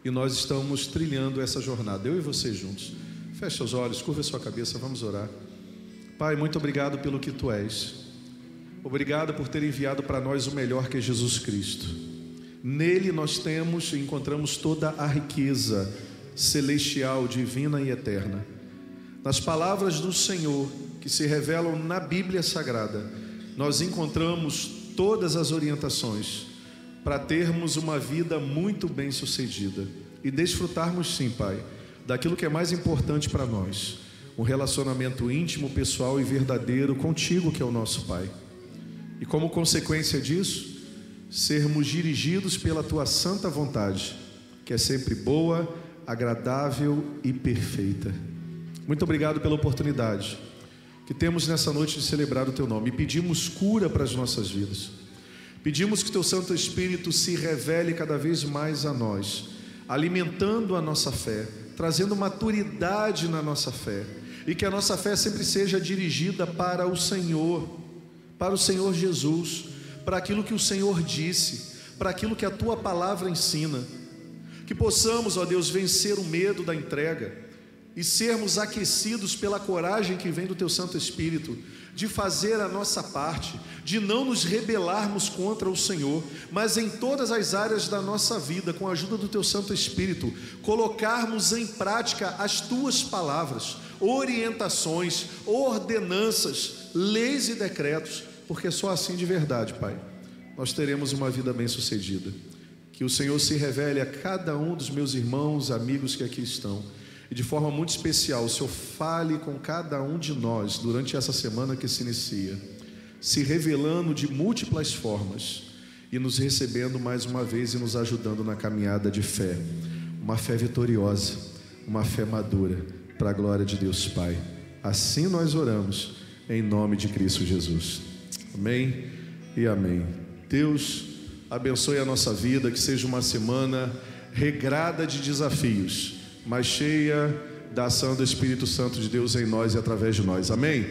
E nós estamos trilhando essa jornada, eu e você juntos. Feche seus olhos, curva a sua cabeça, vamos orar. Pai, muito obrigado pelo que Tu és. Obrigado por ter enviado para nós o melhor, que é Jesus Cristo. Nele nós temos e encontramos toda a riqueza celestial, divina e eterna. Nas palavras do Senhor que se revelam na Bíblia Sagrada, nós encontramos todas as orientações para termos uma vida muito bem sucedida e desfrutarmos, sim, Pai, daquilo que é mais importante para nós, um relacionamento íntimo, pessoal e verdadeiro contigo, que é o nosso Pai. E como consequência disso, sermos dirigidos pela Tua santa vontade, que é sempre boa, agradável e perfeita. Muito obrigado pela oportunidade que temos nessa noite de celebrar o Teu nome, e pedimos cura para as nossas vidas. Pedimos que Teu Santo Espírito se revele cada vez mais a nós, alimentando a nossa fé, trazendo maturidade na nossa fé, e que a nossa fé sempre seja dirigida para o Senhor Jesus, para aquilo que o Senhor disse, para aquilo que a Tua palavra ensina. Que possamos, ó Deus, vencer o medo da entrega e sermos aquecidos pela coragem que vem do Teu Santo Espírito, de fazer a nossa parte, de não nos rebelarmos contra o Senhor, mas em todas as áreas da nossa vida, com a ajuda do Teu Santo Espírito, colocarmos em prática as Tuas palavras, orientações, ordenanças, leis e decretos, porque só assim de verdade, Pai, nós teremos uma vida bem-sucedida. Que o Senhor se revele a cada um dos meus irmãos, amigos que aqui estão, e de forma muito especial, o Senhor fale com cada um de nós durante essa semana que se inicia, se revelando de múltiplas formas e nos recebendo mais uma vez e nos ajudando na caminhada de fé, uma fé vitoriosa, uma fé madura, para a glória de Deus Pai. Assim nós oramos, em nome de Cristo Jesus. Amém e amém. Deus abençoe a nossa vida, que seja uma semana regrada de desafios, mas cheia da ação do Espírito Santo de Deus em nós e através de nós. Amém?